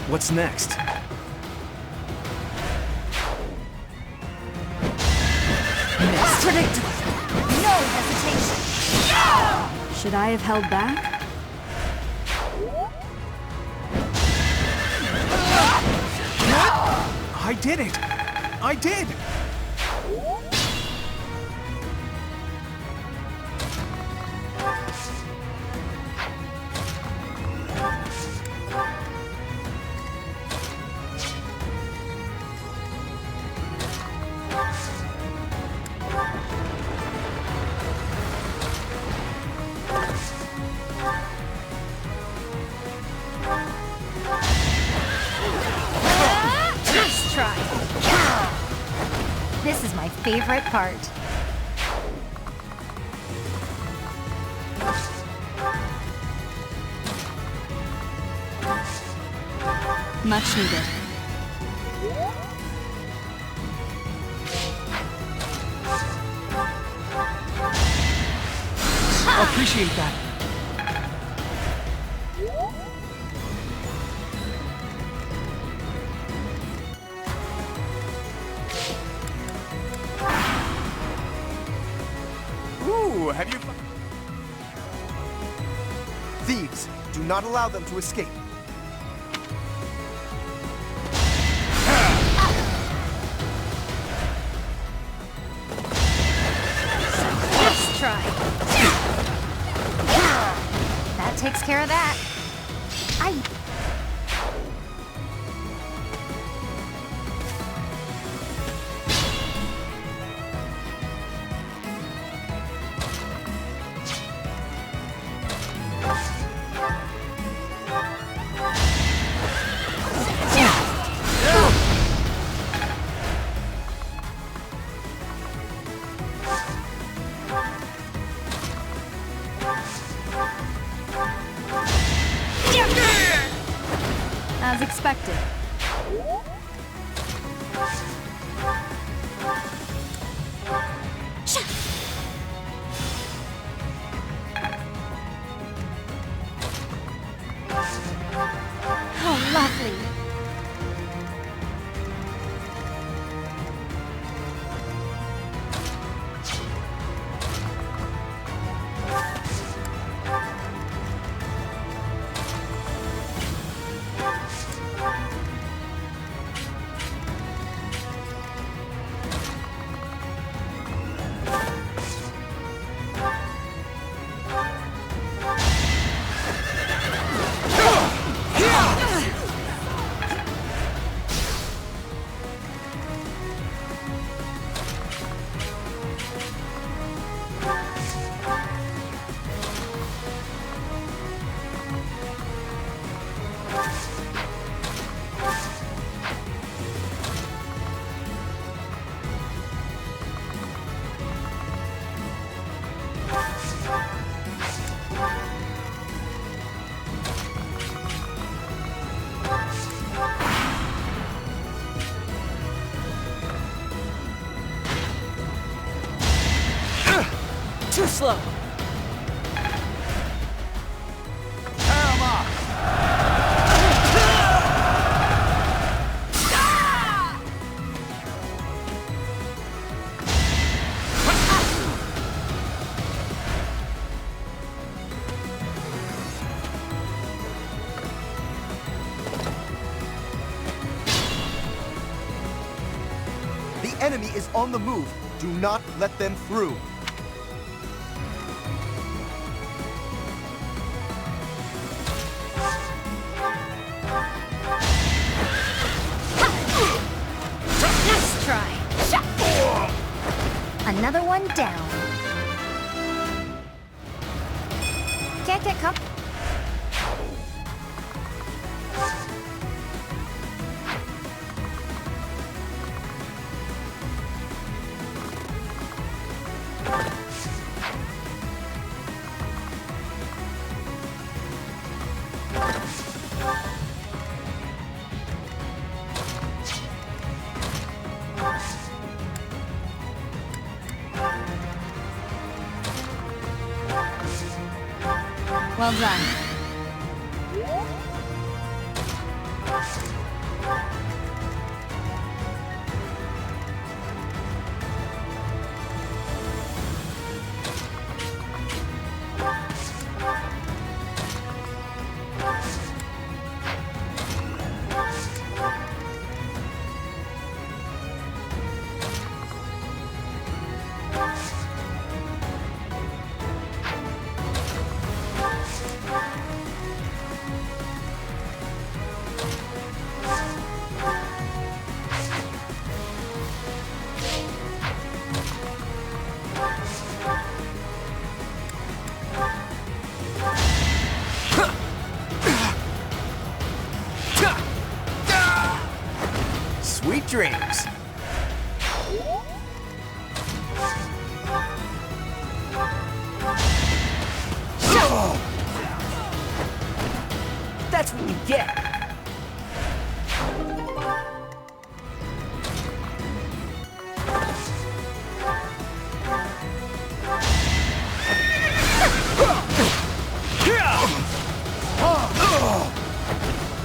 What's next? Predictable. No hesitation. Should I have held back? I did it! I did! Nice try. This is my favorite part. Much needed. I appreciate that. Ooh, have you... Thieves, do not allow them to escape. Nice try. That takes care of that. As expected. Oh, lovely. slow. Tear 'em off! The enemy is on the move. Do not let them through. Nice try. Another one down. Can't get caught. Well done. Sweet dreams. That's what you get.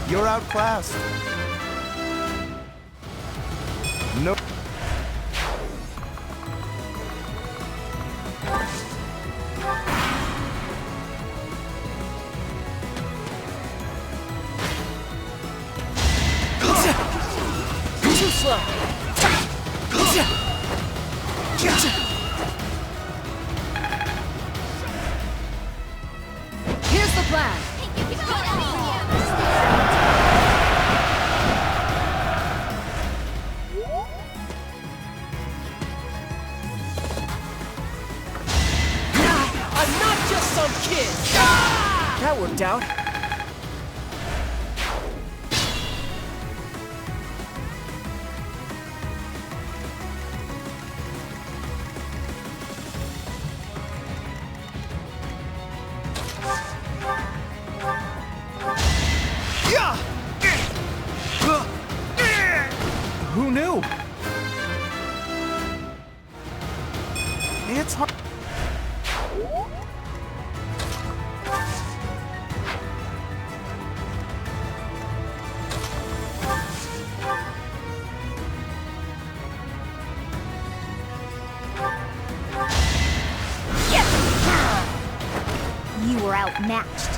You're outclassed. No. Too slow. Here's the plan. I'm not just some kid. That worked out. Who knew? It's hard. You were outmatched.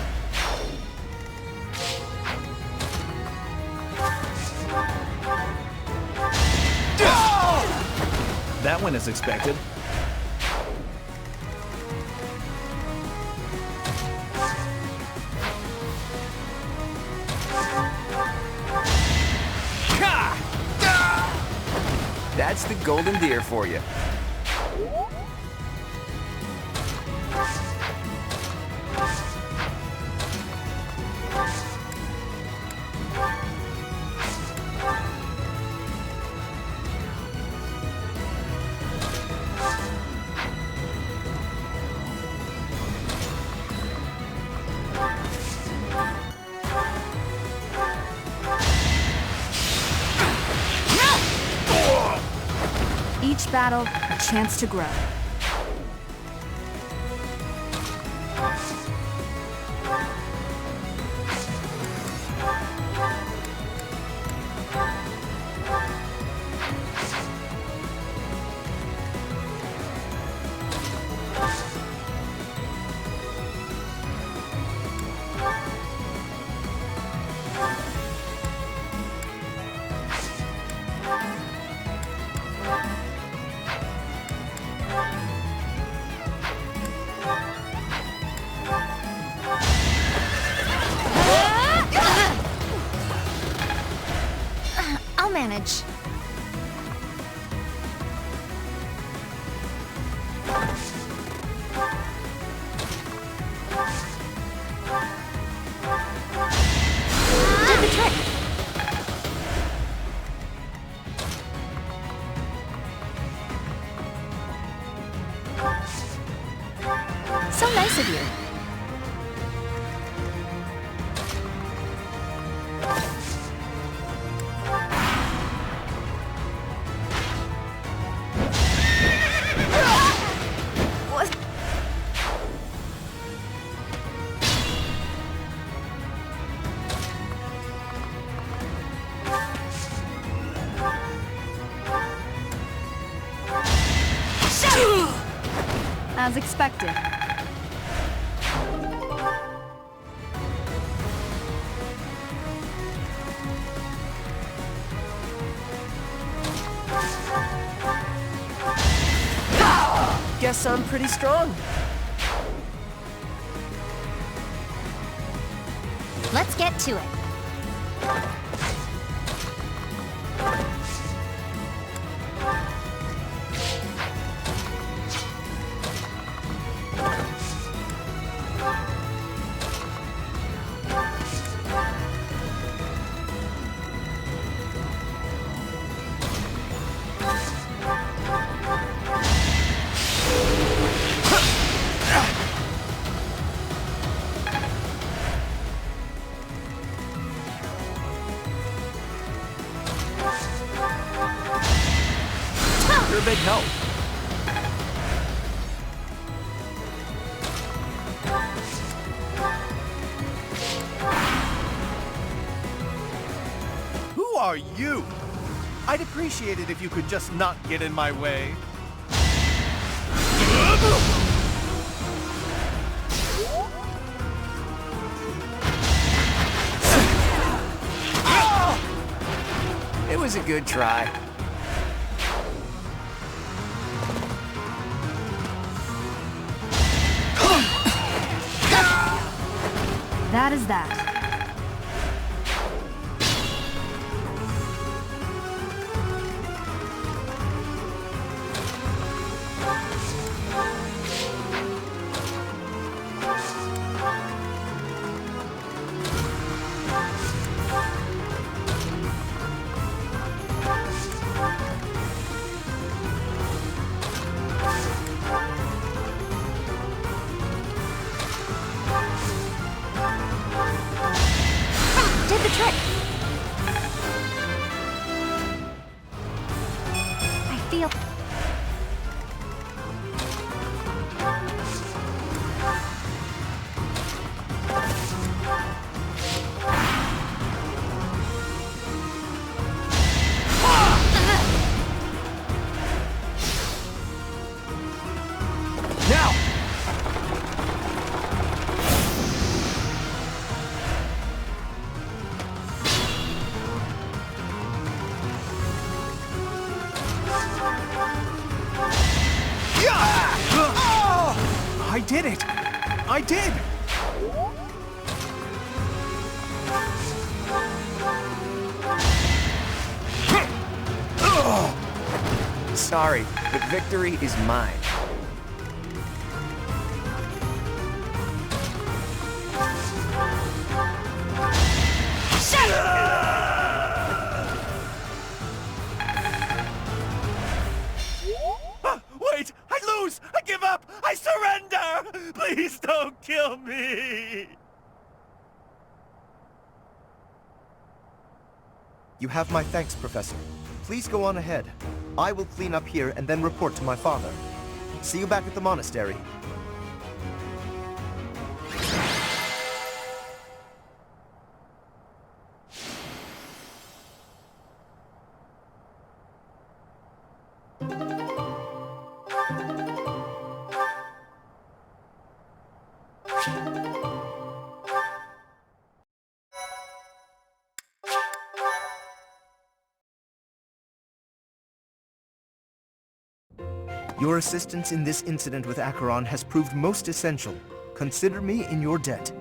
That went as expected. That's the golden deer for you. Each battle, a chance to grow. I'll manage. Did the trick. So nice of you. What? As expected. Guess I'm pretty strong. Let's get to it. You're a big help. Who are you? I'd appreciate it if you could just not get in my way. It was a good try. That is that. Did the trick. I feel... Now! I did it! I did! Sorry, but victory is mine. Wait! I lose! I give up! I surrender! Please don't kill me! You have my thanks, Professor. Please go on ahead. I will clean up here and then report to my father. See you back at the monastery. Your assistance in this incident with Acheron has proved most essential. Consider me in your debt.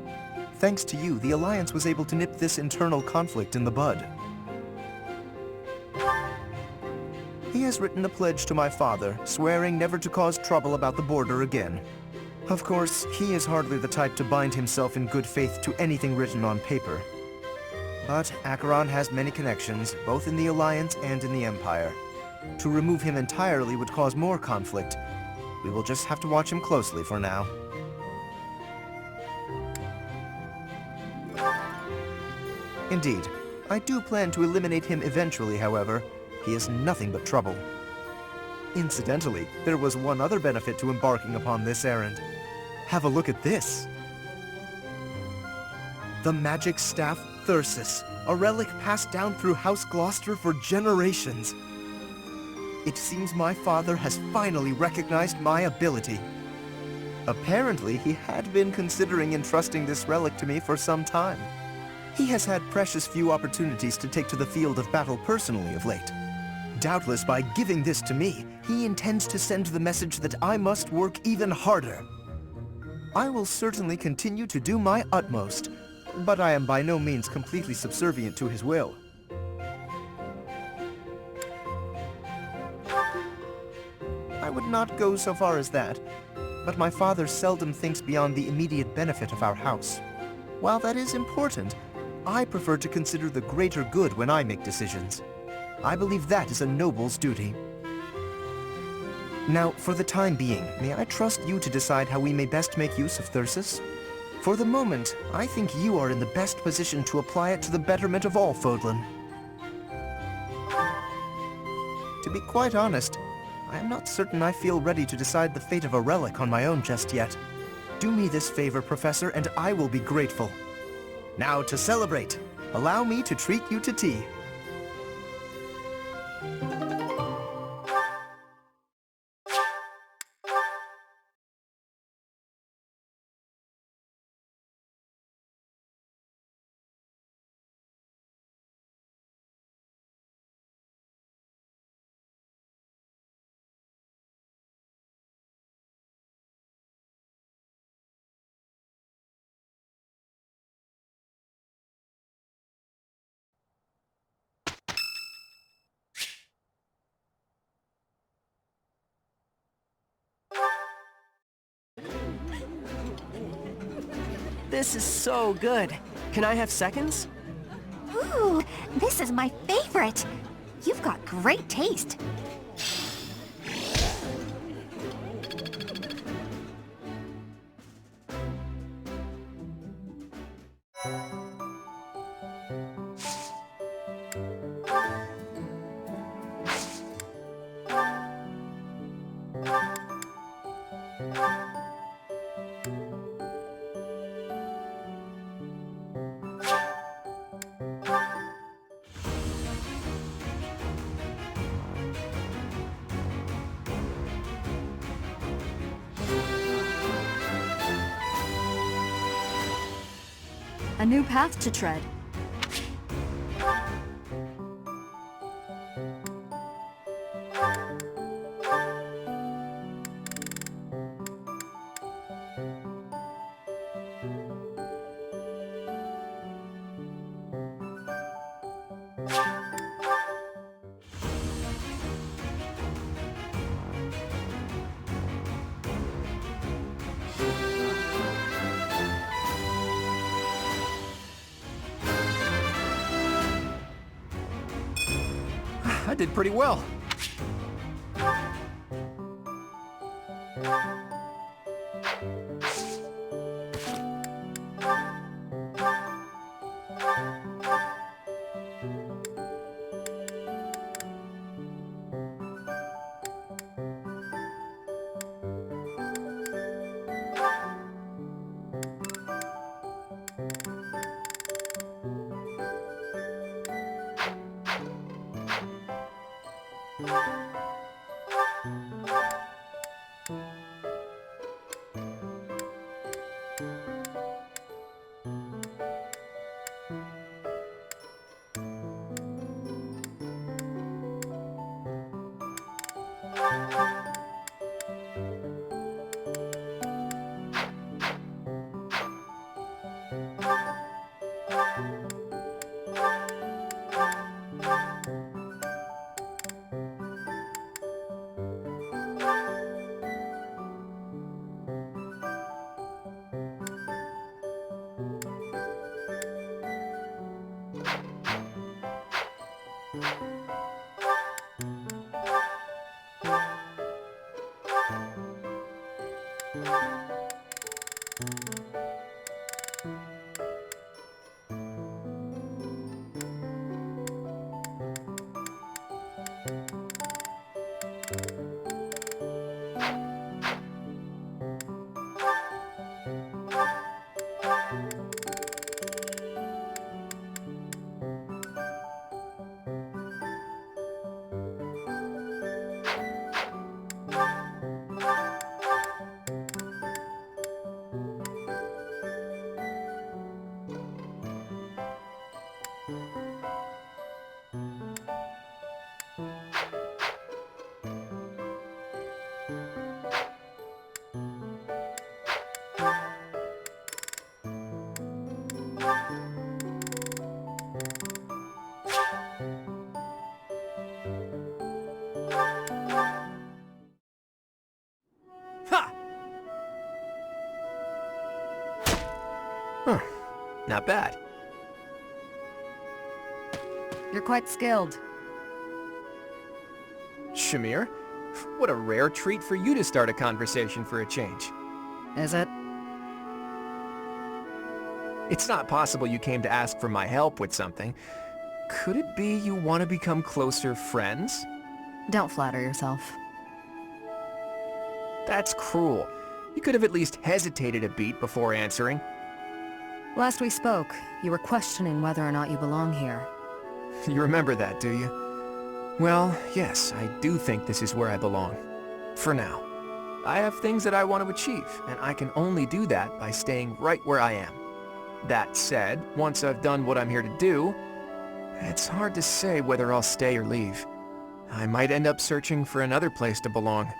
Thanks to you, the Alliance was able to nip this internal conflict in the bud. He has written a pledge to my father, swearing never to cause trouble about the border again. Of course, he is hardly the type to bind himself in good faith to anything written on paper. But Acheron has many connections, both in the Alliance and in the Empire. To remove him entirely would cause more conflict. We will just have to watch him closely for now. Indeed, I do plan to eliminate him eventually, however. He is nothing but trouble. Incidentally, there was one other benefit to embarking upon this errand. Have a look at this. The magic staff Thyrsus, a relic passed down through House Gloucester for generations. It seems my father has finally recognized my ability. Apparently, he had been considering entrusting this relic to me for some time. He has had precious few opportunities to take to the field of battle personally of late. Doubtless by giving this to me, he intends to send the message that I must work even harder. I will certainly continue to do my utmost, but I am by no means completely subservient to his will. I would not go so far as that, but my father seldom thinks beyond the immediate benefit of our house. While that is important, I prefer to consider the greater good when I make decisions. I believe that is a noble's duty. Now, for the time being, may I trust you to decide how we may best make use of Thyrsus? For the moment, I think you are in the best position to apply it to the betterment of all Fodlan. To be quite honest, I am not certain I feel ready to decide the fate of a relic on my own just yet. Do me this favor, Professor, and I will be grateful. Now, to celebrate, allow me to treat you to tea. This is so good. Can I have seconds? Ooh, this is my favorite. You've got great taste. A new path to tread. I did pretty well. Ha! Huh. Not bad. You're quite skilled. Shamir, what a rare treat for you to start a conversation for a change. Is it? It's not possible you came to ask for my help with something. Could it be you want to become closer friends? Don't flatter yourself. That's cruel. You could have at least hesitated a beat before answering. Last we spoke, you were questioning whether or not you belong here. You remember that, do you? Well, yes, I do think this is where I belong. For now. I have things that I want to achieve, and I can only do that by staying right where I am. That said, once I've done what I'm here to do, it's hard to say whether I'll stay or leave. I might end up searching for another place to belong.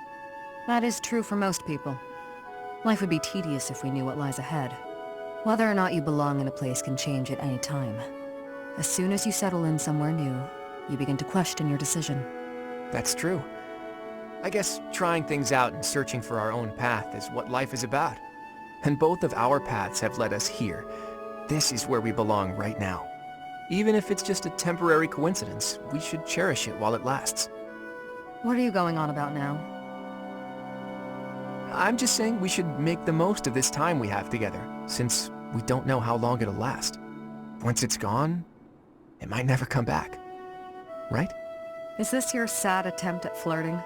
That is true for most people. Life would be tedious if we knew what lies ahead. Whether or not you belong in a place can change at any time. As soon as you settle in somewhere new, you begin to question your decision. That's true. I guess trying things out and searching for our own path is what life is about. And both of our paths have led us here. This is where we belong right now. Even if it's just a temporary coincidence, we should cherish it while it lasts. What are you going on about now? I'm just saying we should make the most of this time we have together, since we don't know how long it'll last. Once it's gone, it might never come back. Right? Is this your sad attempt at flirting?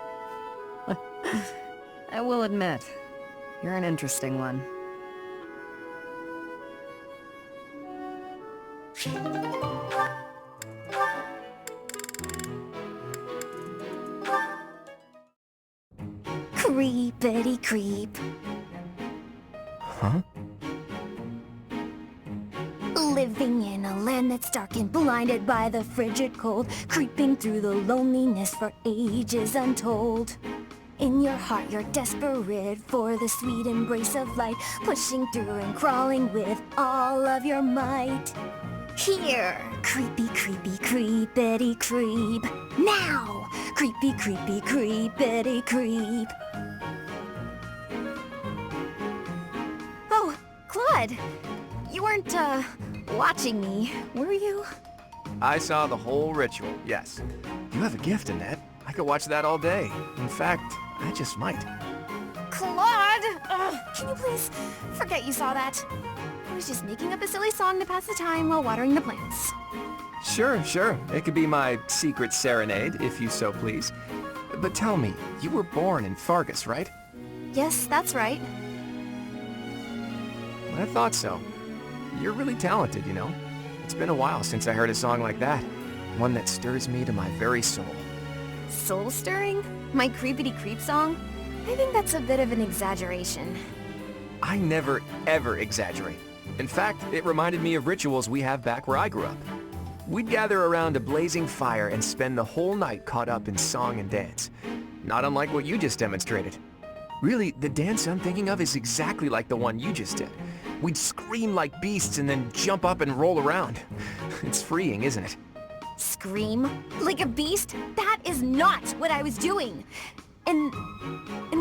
I will admit, you're an interesting one. Creepity creep. Huh? Living in a land that's dark and blinded by the frigid cold, creeping through the loneliness for ages untold. In your heart you're desperate for the sweet embrace of light, pushing through and crawling with all of your might. Here, creepy, creepy, creepity creep. Now, creepy, creepy, creepity creep. Oh, Claude, you weren't, watching me, were you? I saw the whole ritual, yes. You have a gift, Annette. I could watch that all day. In fact, I just might. Claude! Can you please forget you saw that? I was just making up a silly song to pass the time while watering the plants. Sure. It could be my secret serenade, if you so please. But tell me, you were born in Fargus, right? Yes, that's right. I thought so. You're really talented, you know. It's been a while since I heard a song like that. One that stirs me to my very soul. Soul-stirring? My creepity creep song? I think that's a bit of an exaggeration. I never, ever exaggerate. In fact, it reminded me of rituals we have back where I grew up. We'd gather around a blazing fire and spend the whole night caught up in song and dance. Not unlike what you just demonstrated. Really, the dance I'm thinking of is exactly like the one you just did. We'd scream like beasts and then jump up and roll around. It's freeing, isn't it? Scream? Like a beast? That is not what I was doing! And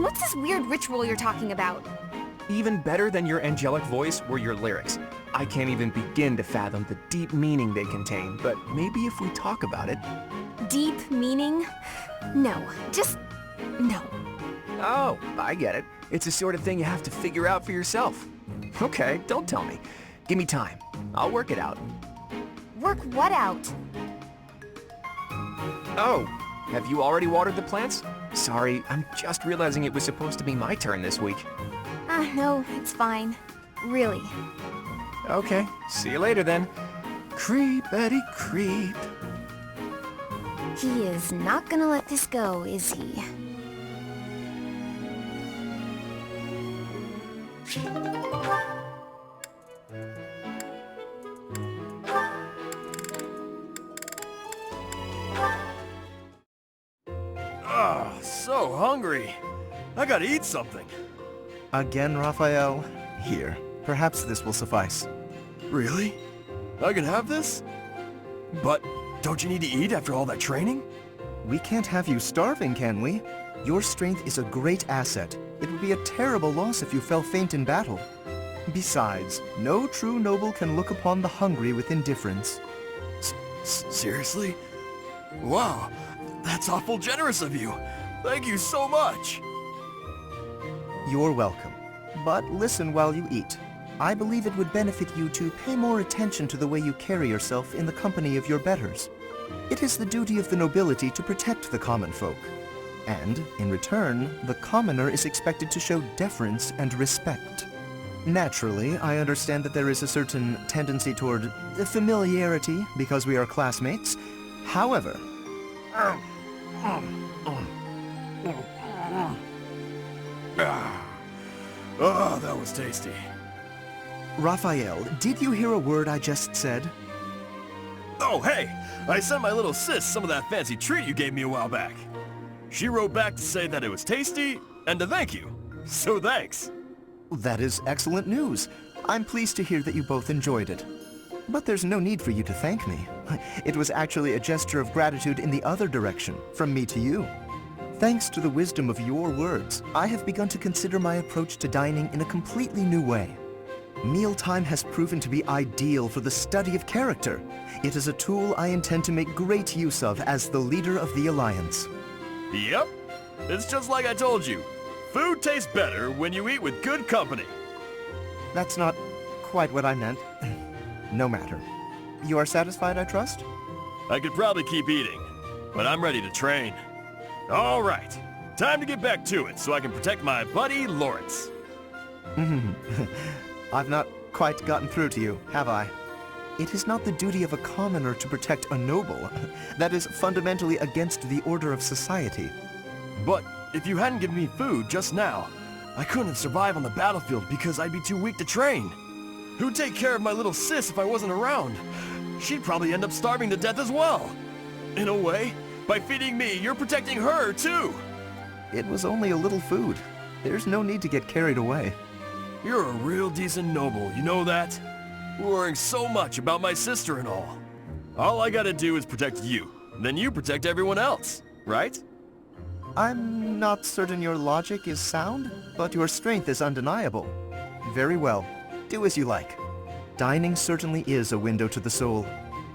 what's this weird ritual you're talking about? Even better than your angelic voice were your lyrics. I can't even begin to fathom the deep meaning they contain, but maybe if we talk about it... Deep meaning? No, just no. Oh, I get it. It's the sort of thing you have to figure out for yourself. Okay, don't tell me. Give me time. I'll work it out. Work what out? Oh, have you already watered the plants? Sorry, I'm just realizing it was supposed to be my turn this week. No, it's fine. Really. Okay, see you later then. Creep, Eddie, creep. He is not gonna let this go, is he? Ah, so hungry. I gotta eat something. Again, Raphael? Here, perhaps this will suffice. Really? I can have this? But don't you need to eat after all that training? We can't have you starving, can we? Your strength is a great asset. It would be a terrible loss if you fell faint in battle. Besides, no true noble can look upon the hungry with indifference. Seriously? Wow, that's awful generous of you. Thank you so much. You're welcome. But listen while you eat. I believe it would benefit you to pay more attention to the way you carry yourself in the company of your betters. It is the duty of the nobility to protect the common folk. And, in return, the commoner is expected to show deference and respect. Naturally, I understand that there is a certain tendency toward familiarity because we are classmates. However... Oh, that was tasty. Raphael, did you hear a word I just said? Oh, hey! I sent my little sis some of that fancy treat you gave me a while back. She wrote back to say that it was tasty and to thank you. So thanks. That is excellent news. I'm pleased to hear that you both enjoyed it. But there's no need for you to thank me. It was actually a gesture of gratitude in the other direction, from me to you. Thanks to the wisdom of your words, I have begun to consider my approach to dining in a completely new way. Mealtime has proven to be ideal for the study of character. It is a tool I intend to make great use of as the leader of the Alliance. Yep. It's just like I told you. Food tastes better when you eat with good company. That's not quite what I meant. No matter. You are satisfied, I trust? I could probably keep eating, but I'm ready to train. All right. Time to get back to it so I can protect my buddy Lawrence. I've not quite gotten through to you, have I? It is not the duty of a commoner to protect a noble. That is fundamentally against the order of society. But if you hadn't given me food just now, I couldn't survive on the battlefield because I'd be too weak to train. Who'd take care of my little sis if I wasn't around? She'd probably end up starving to death as well. In a way, by feeding me, you're protecting her too. It was only a little food. There's no need to get carried away. You're a real decent noble, you know that? Worrying so much about my sister and all. All I gotta do is protect you, then you protect everyone else, right? I'm not certain your logic is sound, but your strength is undeniable. Very well. Do as you like. Dining certainly is a window to the soul.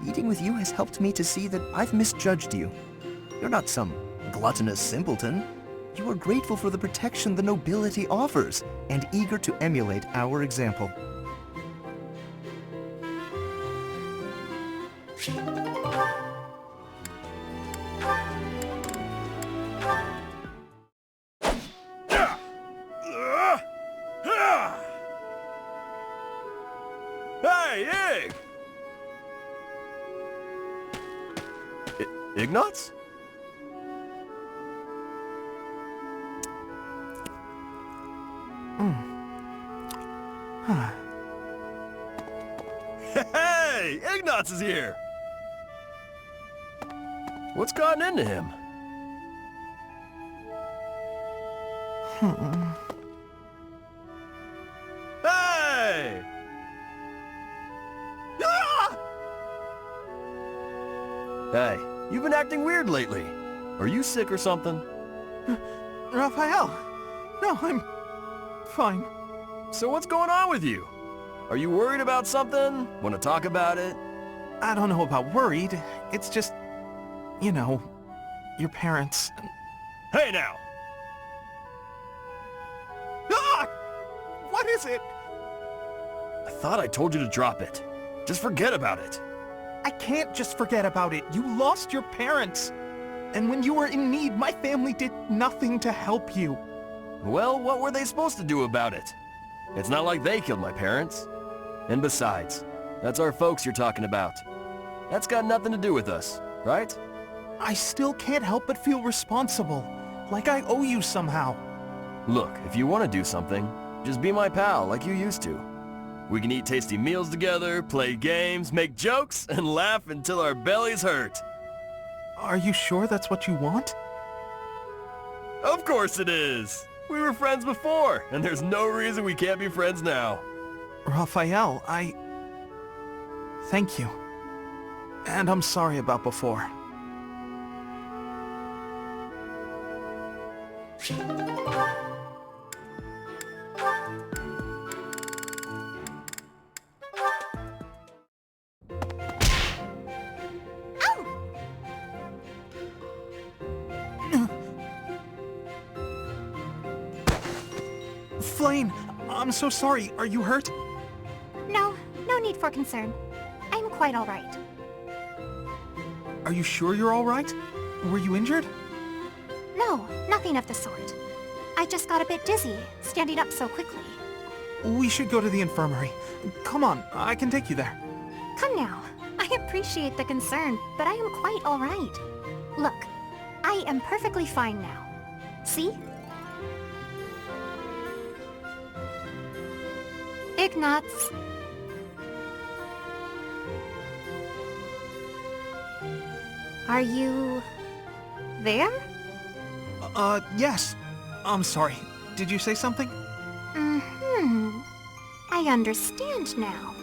Eating with you has helped me to see that I've misjudged you. You're not some gluttonous simpleton. You are grateful for the protection the nobility offers, and eager to emulate our example. Hey, Ig! Ignatz? Hey! Ignatz is here! What's gotten into him? Hey! Ah! Hey, you've been acting weird lately. Are you sick or something? Raphael! No, I'm fine. So what's going on with you? Are you worried about something? Want to talk about it? I don't know about worried. It's just, you know, your parents. Hey now! Ah! What is it? I thought I told you to drop it. Just forget about it. I can't just forget about it. You lost your parents. And when you were in need, my family did nothing to help you. Well, what were they supposed to do about it? It's not like they killed my parents. And besides, that's our folks you're talking about. That's got nothing to do with us, right? I still can't help but feel responsible. Like I owe you somehow. Look, if you want to do something, just be my pal like you used to. We can eat tasty meals together, play games, make jokes, and laugh until our bellies hurt. Are you sure that's what you want? Of course it is! We were friends before, and there's no reason we can't be friends now. Raphael, Thank you. And I'm sorry about before. Flame, I'm so sorry. Are you hurt? No need for concern. I'm quite all right. Are you sure you're all right? Were you injured? No, nothing of the sort. I just got a bit dizzy, standing up so quickly. We should go to the infirmary. Come on, I can take you there. Come now. I appreciate the concern, but I am quite all right. Look, I am perfectly fine now. See? Ignatz. Are you... there? Yes. I'm sorry. Did you say something? Mm-hmm. I understand now.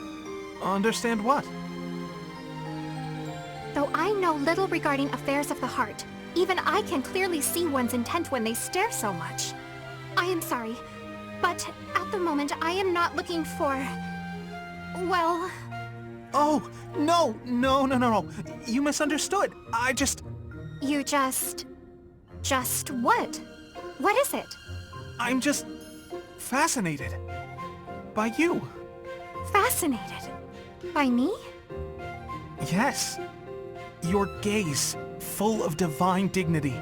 Understand what? Though I know little regarding affairs of the heart, even I can clearly see one's intent when they stare so much. I am sorry, but at the moment I am not looking for... well... Oh, no. You misunderstood. I just... You just what? What is it? I'm just... fascinated. By you. Fascinated? By me? Yes. Your gaze, full of divine dignity.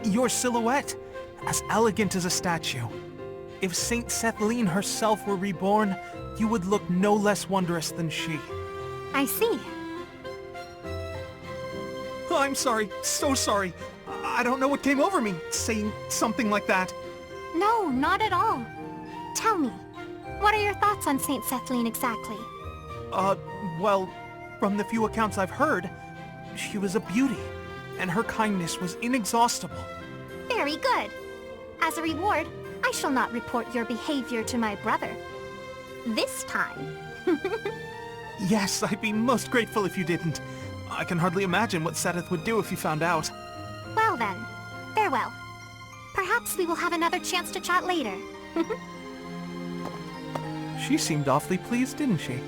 Your silhouette, as elegant as a statue. If Saint Sethlene herself were reborn, you would look no less wondrous than she. I see. I'm sorry, so sorry. I don't know what came over me, saying something like that. No, not at all. Tell me, what are your thoughts on Saint Sethlene exactly? Well, from the few accounts I've heard, she was a beauty, and her kindness was inexhaustible. Very good. As a reward, I shall not report your behavior to my brother. This time. Yes, I'd be most grateful if you didn't. I can hardly imagine what Seth would do if he found out. Well then, farewell. Perhaps we will have another chance to chat later. She seemed awfully pleased, didn't she?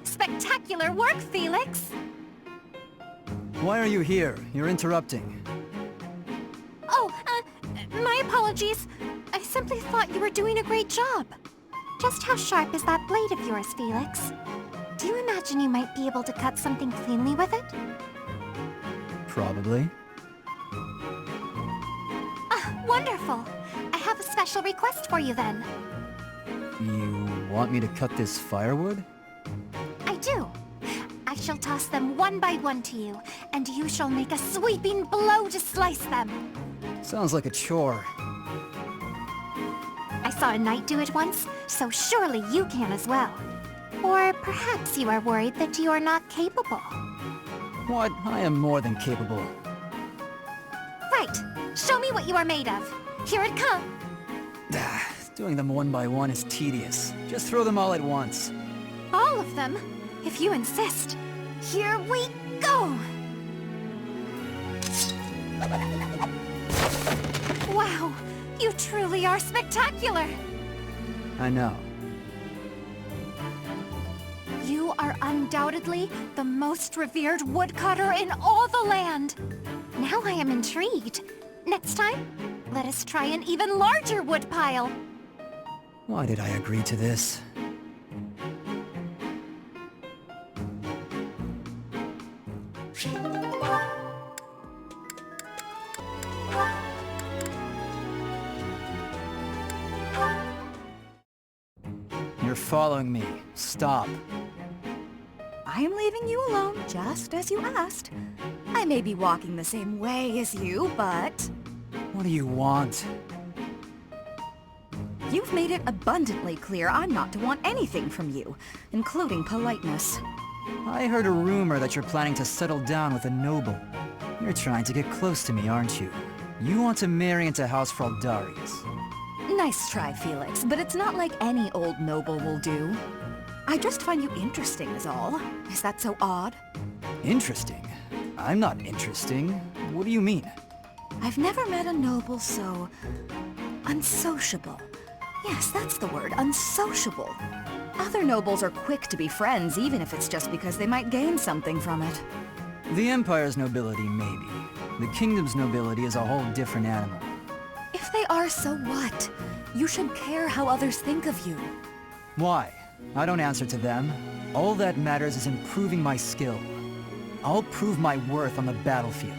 Spectacular work, Felix! Why are you here? You're interrupting. Oh, my apologies. I simply thought you were doing a great job. Just how sharp is that blade of yours, Felix? Do you imagine you might be able to cut something cleanly with it? Probably. Wonderful. I have a special request for you then. You want me to cut this firewood? I do. I shall toss them one by one to you, and you shall make a sweeping blow to slice them. Sounds like a chore. I saw a knight do it once, so surely you can as well. Or perhaps you are worried that you are not capable. What? I am more than capable. Right. Show me what you are made of. Here it comes. Doing them one by one is tedious. Just throw them all at once. All of them, if you insist. Here we go! Wow, you truly are spectacular! I know. You are undoubtedly the most revered woodcutter in all the land. Now I am intrigued. Next time, let us try an even larger woodpile. Why did I agree to this? You're following me. Stop. I am leaving you alone, just as you asked. I may be walking the same way as you, but... What do you want? You've made it abundantly clear I'm not to want anything from you, including politeness. I heard a rumor that you're planning to settle down with a noble. You're trying to get close to me, aren't you? You want to marry into House Fraldarius. Nice try, Felix, but it's not like any old noble will do. I just find you interesting is all. Is that so odd? Interesting? I'm not interesting. What do you mean? I've never met a noble so... unsociable. Yes, that's the word, unsociable. Other nobles are quick to be friends, even if it's just because they might gain something from it. The Empire's nobility, maybe. The Kingdom's nobility is a whole different animal. If they are, so what? You should care how others think of you. Why? I don't answer to them. All that matters is improving my skill. I'll prove my worth on the battlefield.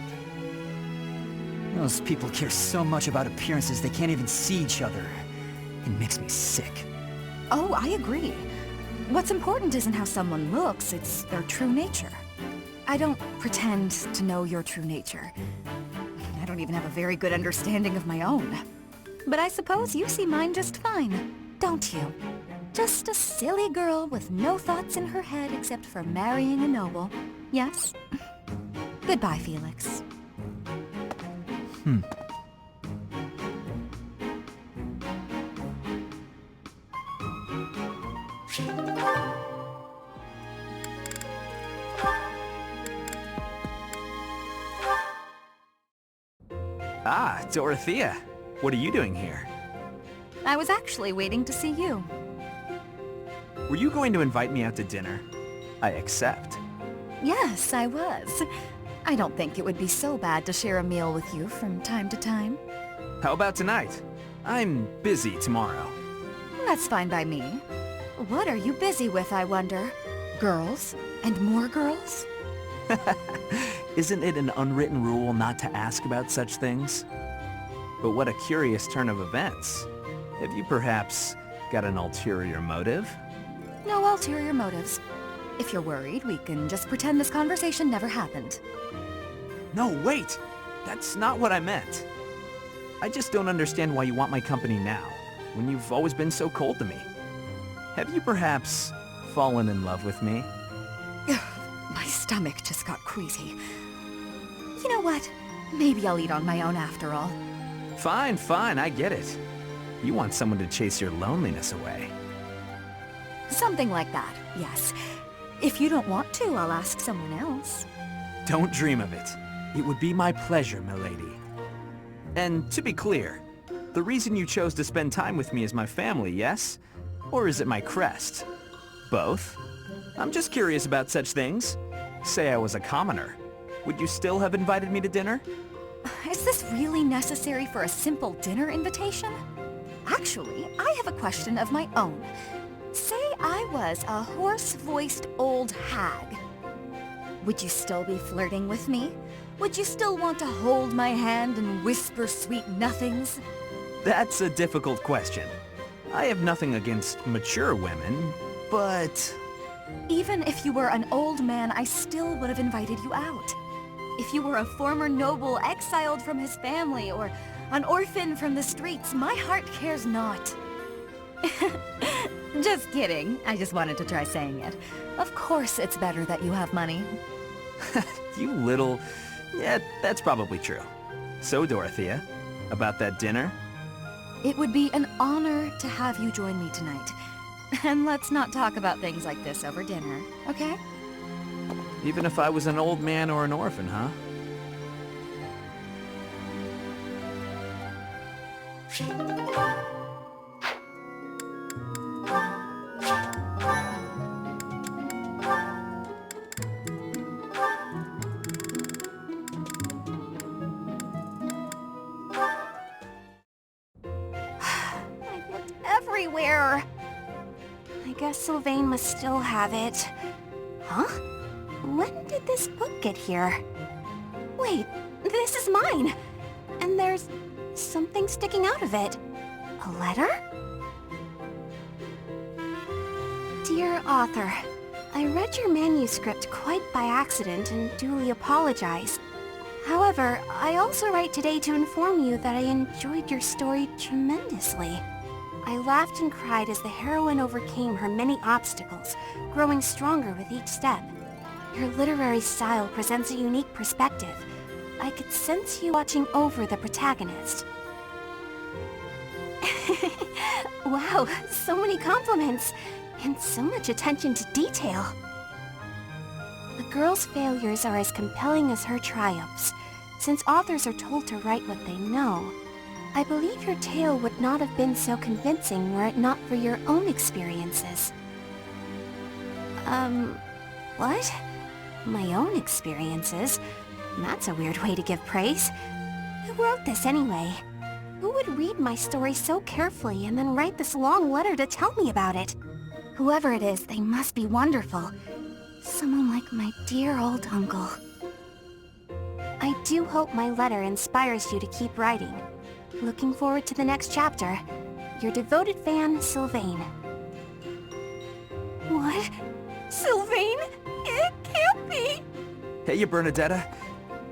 Those people care so much about appearances they can't even see each other. It makes me sick. Oh, I agree. What's important isn't how someone looks, it's their true nature. I don't pretend to know your true nature. I don't even have a very good understanding of my own. But I suppose you see mine just fine, don't you? Just a silly girl with no thoughts in her head except for marrying a noble. Yes? Goodbye, Felix. Ah, Dorothea. What are you doing here? I was actually waiting to see you. Were you going to invite me out to dinner? I accept. Yes, I was. I don't think it would be so bad to share a meal with you from time to time. How about tonight? I'm busy tomorrow. That's fine by me. What are you busy with, I wonder? Girls? And more girls? Isn't it an unwritten rule not to ask about such things? But what a curious turn of events. Have you perhaps got an ulterior motive? No ulterior motives. If you're worried, we can just pretend this conversation never happened. No, wait! That's not what I meant. I just don't understand why you want my company now, when you've always been so cold to me. Have you perhaps fallen in love with me? My stomach just got queasy. You know what? Maybe I'll eat on my own after all. Fine, fine, I get it. You want someone to chase your loneliness away. Something like that, yes. If you don't want to, I'll ask someone else. Don't dream of it. It would be my pleasure, milady. And to be clear, the reason you chose to spend time with me is my family, yes? Or is it my crest? Both? I'm just curious about such things. Say I was a commoner. Would you still have invited me to dinner? Is this really necessary for a simple dinner invitation? Actually, I have a question of my own. Say I was a hoarse-voiced old hag. Would you still be flirting with me? Would you still want to hold my hand and whisper sweet nothings? That's a difficult question. I have nothing against mature women, but... Even if you were an old man, I still would have invited you out. If you were a former noble exiled from his family, or an orphan from the streets, my heart cares not. Just kidding. I just wanted to try saying it. Of course it's better that you have money. You little... Yeah, that's probably true. So, Dorothea, about that dinner? It would be an honor to have you join me tonight. And let's not talk about things like this over dinner, okay? Even if I was an old man or an orphan, huh? I've looked everywhere. I guess Sylvain must still have it. Huh? When did this book get here? Wait, this is mine! And there's something sticking out of it. A letter? Dear author, I read your manuscript quite by accident and duly apologize. However, I also write today to inform you that I enjoyed your story tremendously. I laughed and cried as the heroine overcame her many obstacles, growing stronger with each step. Your literary style presents a unique perspective. I could sense you watching over the protagonist. Wow, so many compliments, and so much attention to detail. The girl's failures are as compelling as her triumphs. Since authors are told to write what they know, I believe your tale would not have been so convincing were it not for your own experiences. What? My own experiences? That's a weird way to give praise. Who wrote this anyway? Who would read my story so carefully and then write this long letter to tell me about it? Whoever it is, they must be wonderful. Someone like my dear old uncle. I do hope my letter inspires you to keep writing. Looking forward to the next chapter. Your devoted fan, Sylvain. What? Sylvain? It can't be! Hey, Bernadetta.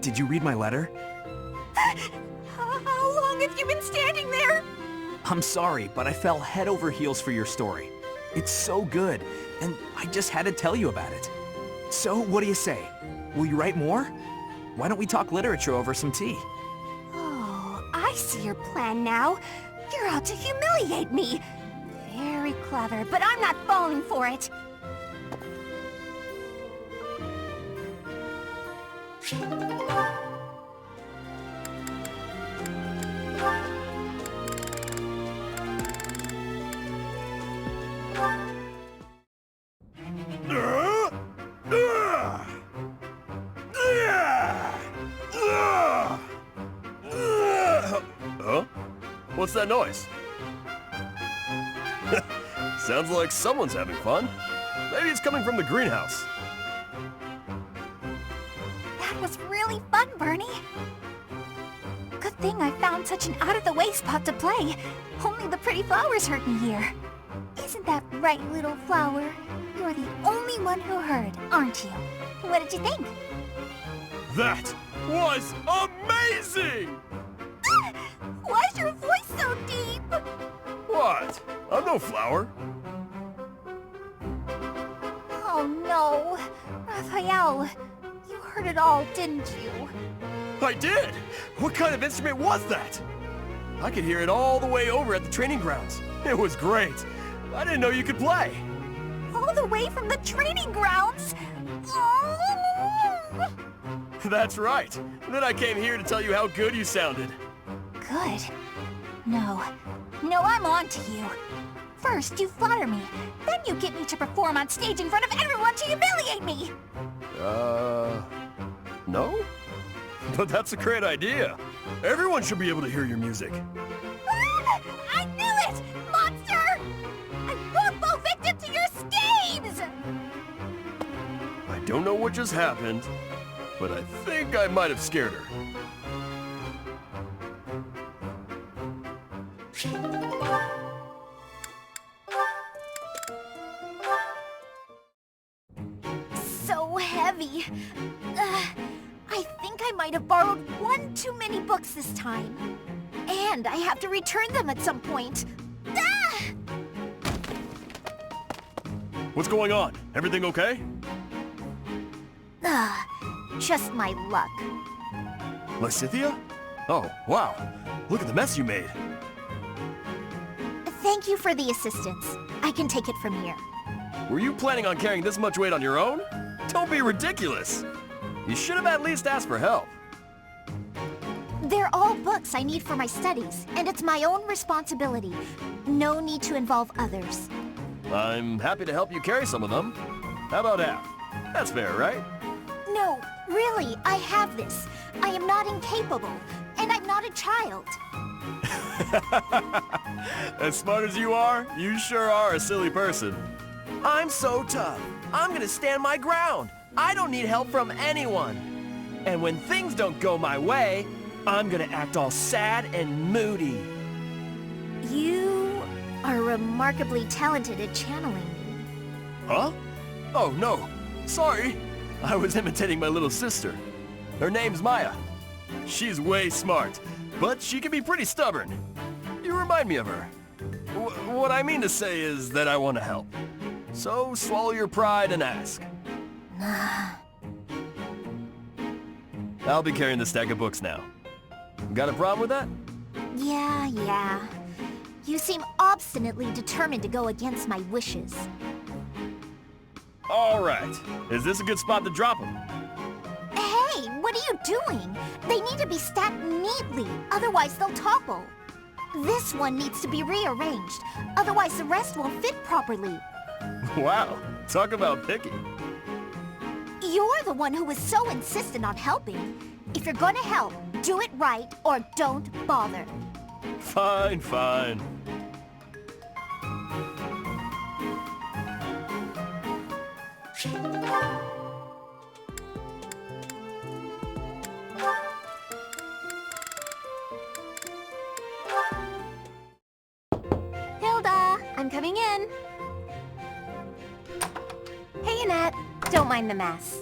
Did you read my letter? How long have you been standing there? I'm sorry, but I fell head over heels for your story. It's so good, and I just had to tell you about it. So, what do you say? Will you write more? Why don't we talk literature over some tea? Oh, I see your plan now. You're out to humiliate me. Very clever, but I'm not falling for it. Huh? What's that noise? Sounds like someone's having fun. Maybe it's coming from the greenhouse. That was really fun, Bernie. Good thing I found such an out-of-the-way spot to play. Only the pretty flowers heard me here. Isn't that right, little flower? You're the only one who heard, aren't you? What did you think? That was amazing! Why's your voice so deep? What? I'm no flower. Oh no. Raphael, you heard it all, didn't you? I did! What kind of instrument was that? I could hear it all the way over at the training grounds. It was great. I didn't know you could play. All the way from the training grounds? Oh. That's right. Then I came here to tell you how good you sounded. Good. No, I'm on to you. First, you flatter me. Then you get me to perform on stage in front of everyone to humiliate me. No? But that's a great idea. Everyone should be able to hear your music. Ah, I knew it! Monster! I won't fall victim to your schemes! I don't know what just happened, but I think I might have scared her. So heavy. I think I might have borrowed one too many books this time. And I have to return them at some point. Ah! What's going on? Everything okay? Just my luck. Lysithea? Oh, wow. Look at the mess you made. Thank you for the assistance. I can take it from here. Were you planning on carrying this much weight on your own? Don't be ridiculous. You should have at least asked for help. They're all books I need for my studies, and it's my own responsibility. No need to involve others. I'm happy to help you carry some of them. How about half? That's fair, right? No, really, I have this. I am not incapable, and I'm not a child. As smart as you are, you sure are a silly person. I'm so tough. I'm gonna stand my ground. I don't need help from anyone. And when things don't go my way, I'm gonna act all sad and moody. You are remarkably talented at channeling me. Huh? Oh, no. Sorry. I was imitating my little sister. Her name's Maya. She's way smart, but she can be pretty stubborn. You remind me of her. What I mean to say is that I want to help. So swallow your pride and ask. I'll be carrying the stack of books now. Got a problem with that? Yeah. You seem obstinately determined to go against my wishes. All right. Is this a good spot to drop them? Hey, what are you doing? They need to be stacked neatly, otherwise they'll topple. This one needs to be rearranged, otherwise the rest won't fit properly. Wow. Talk about picky. You're the one who was so insistent on helping. If you're gonna help, do it right or don't bother. Fine. Hilda, I'm coming in. Hey, Annette. Don't mind the mess.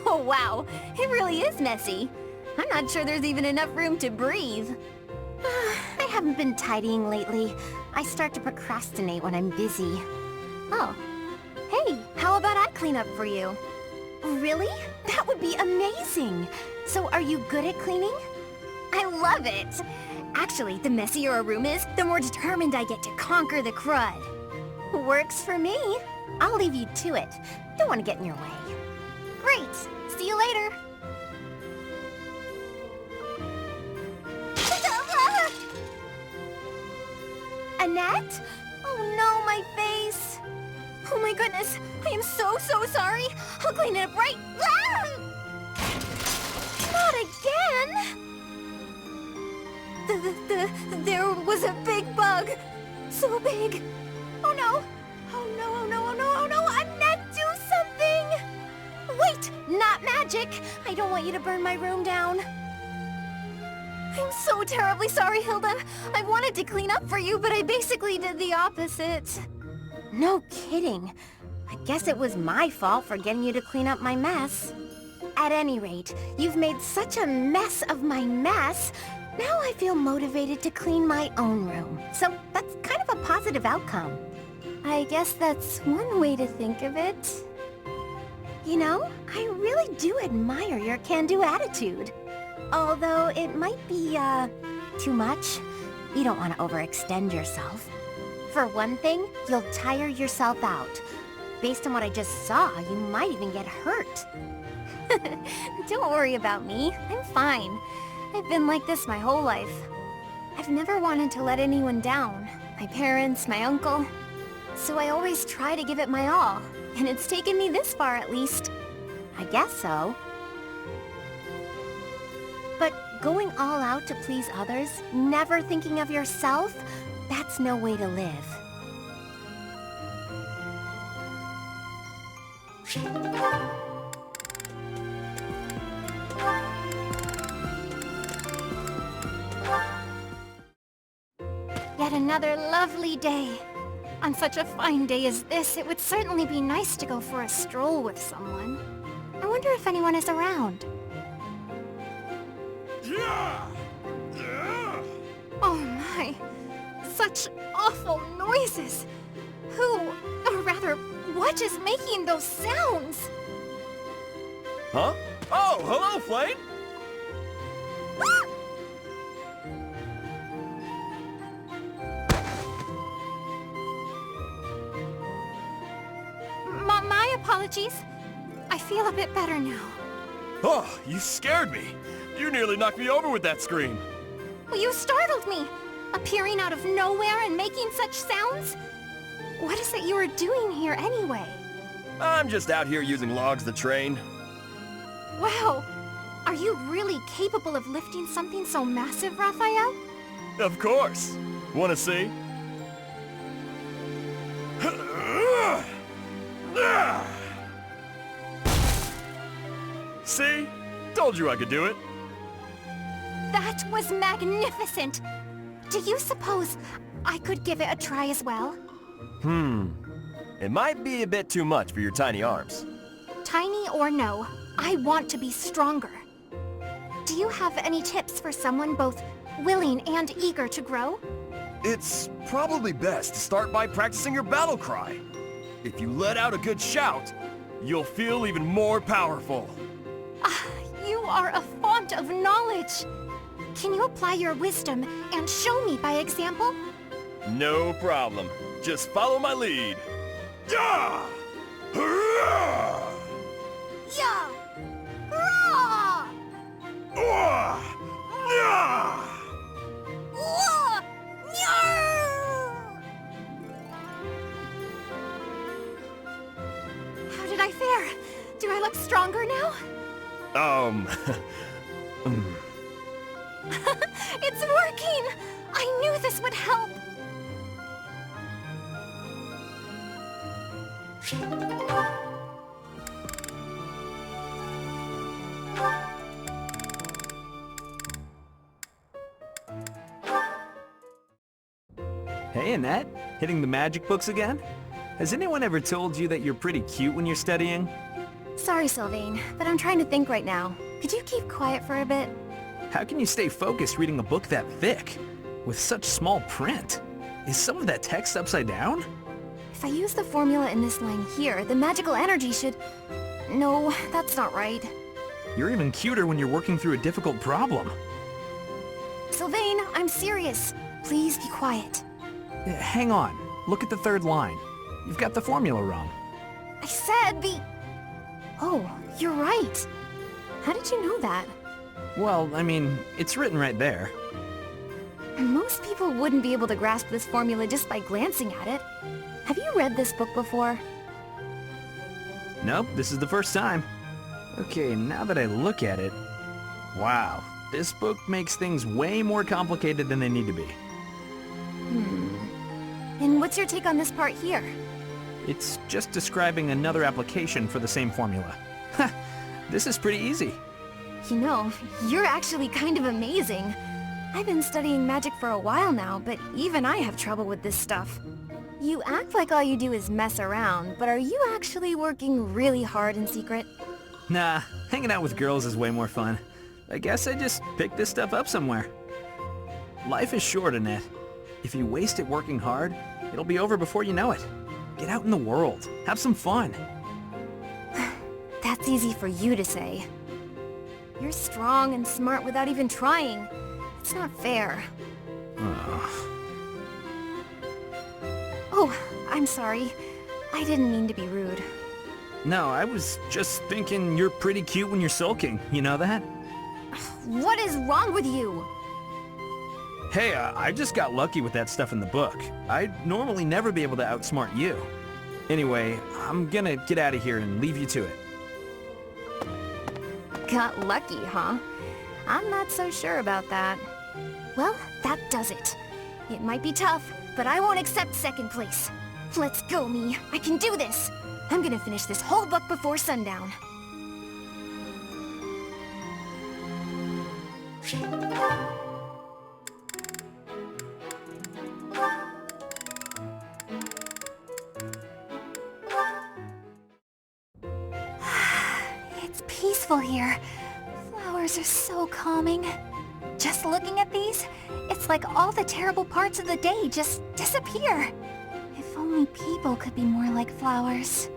Oh, wow. It really is messy. I'm not sure there's even enough room to breathe. I haven't been tidying lately. I start to procrastinate when I'm busy. Oh. Hey, how about I clean up for you? Really? That would be amazing. So are you good at cleaning? I love it. Actually, the messier a room is, the more determined I get to conquer the crud. Works for me. I'll leave you to it. Don't want to get in your way. Great. See you later. Annette? Oh no, my face. Oh my goodness. I am so sorry. I'll clean it up right. Ah! Not again. There was a big bug. So big. Oh no. Oh no. Annette, do something. Wait, not magic. I don't want you to burn my room down. I'm so terribly sorry, Hilda. I wanted to clean up for you, but I basically did the opposite. No kidding. I guess it was my fault for getting you to clean up my mess. At any rate, you've made such a mess of my mess. Now I feel motivated to clean my own room. So that's kind of a positive outcome. I guess that's one way to think of it. You know, I really do admire your can-do attitude. Although it might be, too much. You don't want to overextend yourself. For one thing, you'll tire yourself out. Based on what I just saw, you might even get hurt. Don't worry about me. I'm fine. I've been like this my whole life. I've never wanted to let anyone down. My parents, my uncle. So I always try to give it my all. And it's taken me this far at least. I guess so. But going all out to please others, never thinking of yourself, that's no way to live. Yet another lovely day. On such a fine day as this, it would certainly be nice to go for a stroll with someone. I wonder if anyone is around. Oh my, such awful noises. Who, or rather, what is making those sounds? Huh? Oh, hello, Flame! My apologies. I feel a bit better now. Oh, you scared me. You nearly knocked me over with that scream. Well, you startled me. Appearing out of nowhere and making such sounds? What is it you are doing here anyway? I'm just out here using logs to train. Wow. Are you really capable of lifting something so massive, Raphael? Of course. Wanna see? See? Told you I could do it. That was magnificent. Do you suppose I could give it a try as well? It might be a bit too much for your tiny arms. Tiny or no, I want to be stronger. Do you have any tips for someone both willing and eager to grow? It's probably best to start by practicing your battle cry. If you let out a good shout, you'll feel even more powerful. You are a font of knowledge. Can you apply your wisdom and show me by example? No problem. Just follow my lead. Yeah! Hurrah! Yeah! Hurrah! Wah! Yeah! Whoa! Nyah! How did I fare? Do I look stronger now? It's working! I knew this would help! Hey, Annette. Hitting the magic books again? Has anyone ever told you that you're pretty cute when you're studying? Sorry, Sylvain, but I'm trying to think right now. Could you keep quiet for a bit? How can you stay focused reading a book that thick? With such small print? Is some of that text upside down? If I use the formula in this line here, the magical energy should... No, that's not right. You're even cuter when you're working through a difficult problem. Sylvain, I'm serious. Please be quiet. Hang on. Look at the third line. You've got the formula wrong. I said the... Oh, you're right. How did you know that? Well, I mean, it's written right there. Most people wouldn't be able to grasp this formula just by glancing at it. Have you read this book before? Nope, this is the first time. Okay, now that I look at it... Wow, this book makes things way more complicated than they need to be. And what's your take on this part here? It's just describing another application for the same formula. Ha! This is pretty easy. You know, you're actually kind of amazing. I've been studying magic for a while now, but even I have trouble with this stuff. You act like all you do is mess around, but are you actually working really hard in secret? Nah, hanging out with girls is way more fun. I guess I just picked this stuff up somewhere. Life is short, Annette. If you waste it working hard, it'll be over before you know it. Get out in the world. Have some fun. That's easy for you to say. You're strong and smart without even trying. It's not fair. Oh, I'm sorry. I didn't mean to be rude. No, I was just thinking you're pretty cute when you're sulking. You know that? What is wrong with you? Hey, I just got lucky with that stuff in the book. I'd normally never be able to outsmart you. Anyway, I'm gonna get out of here and leave you to it. Got lucky, huh? I'm not so sure about that. Well, that does it. It might be tough, but I won't accept second place. Let's go, me. I can do this. I'm gonna finish this whole book before sundown. It's peaceful here. Flowers are so calming. Just looking at these, it's like all the terrible parts of the day just disappear. If only people could be more like flowers.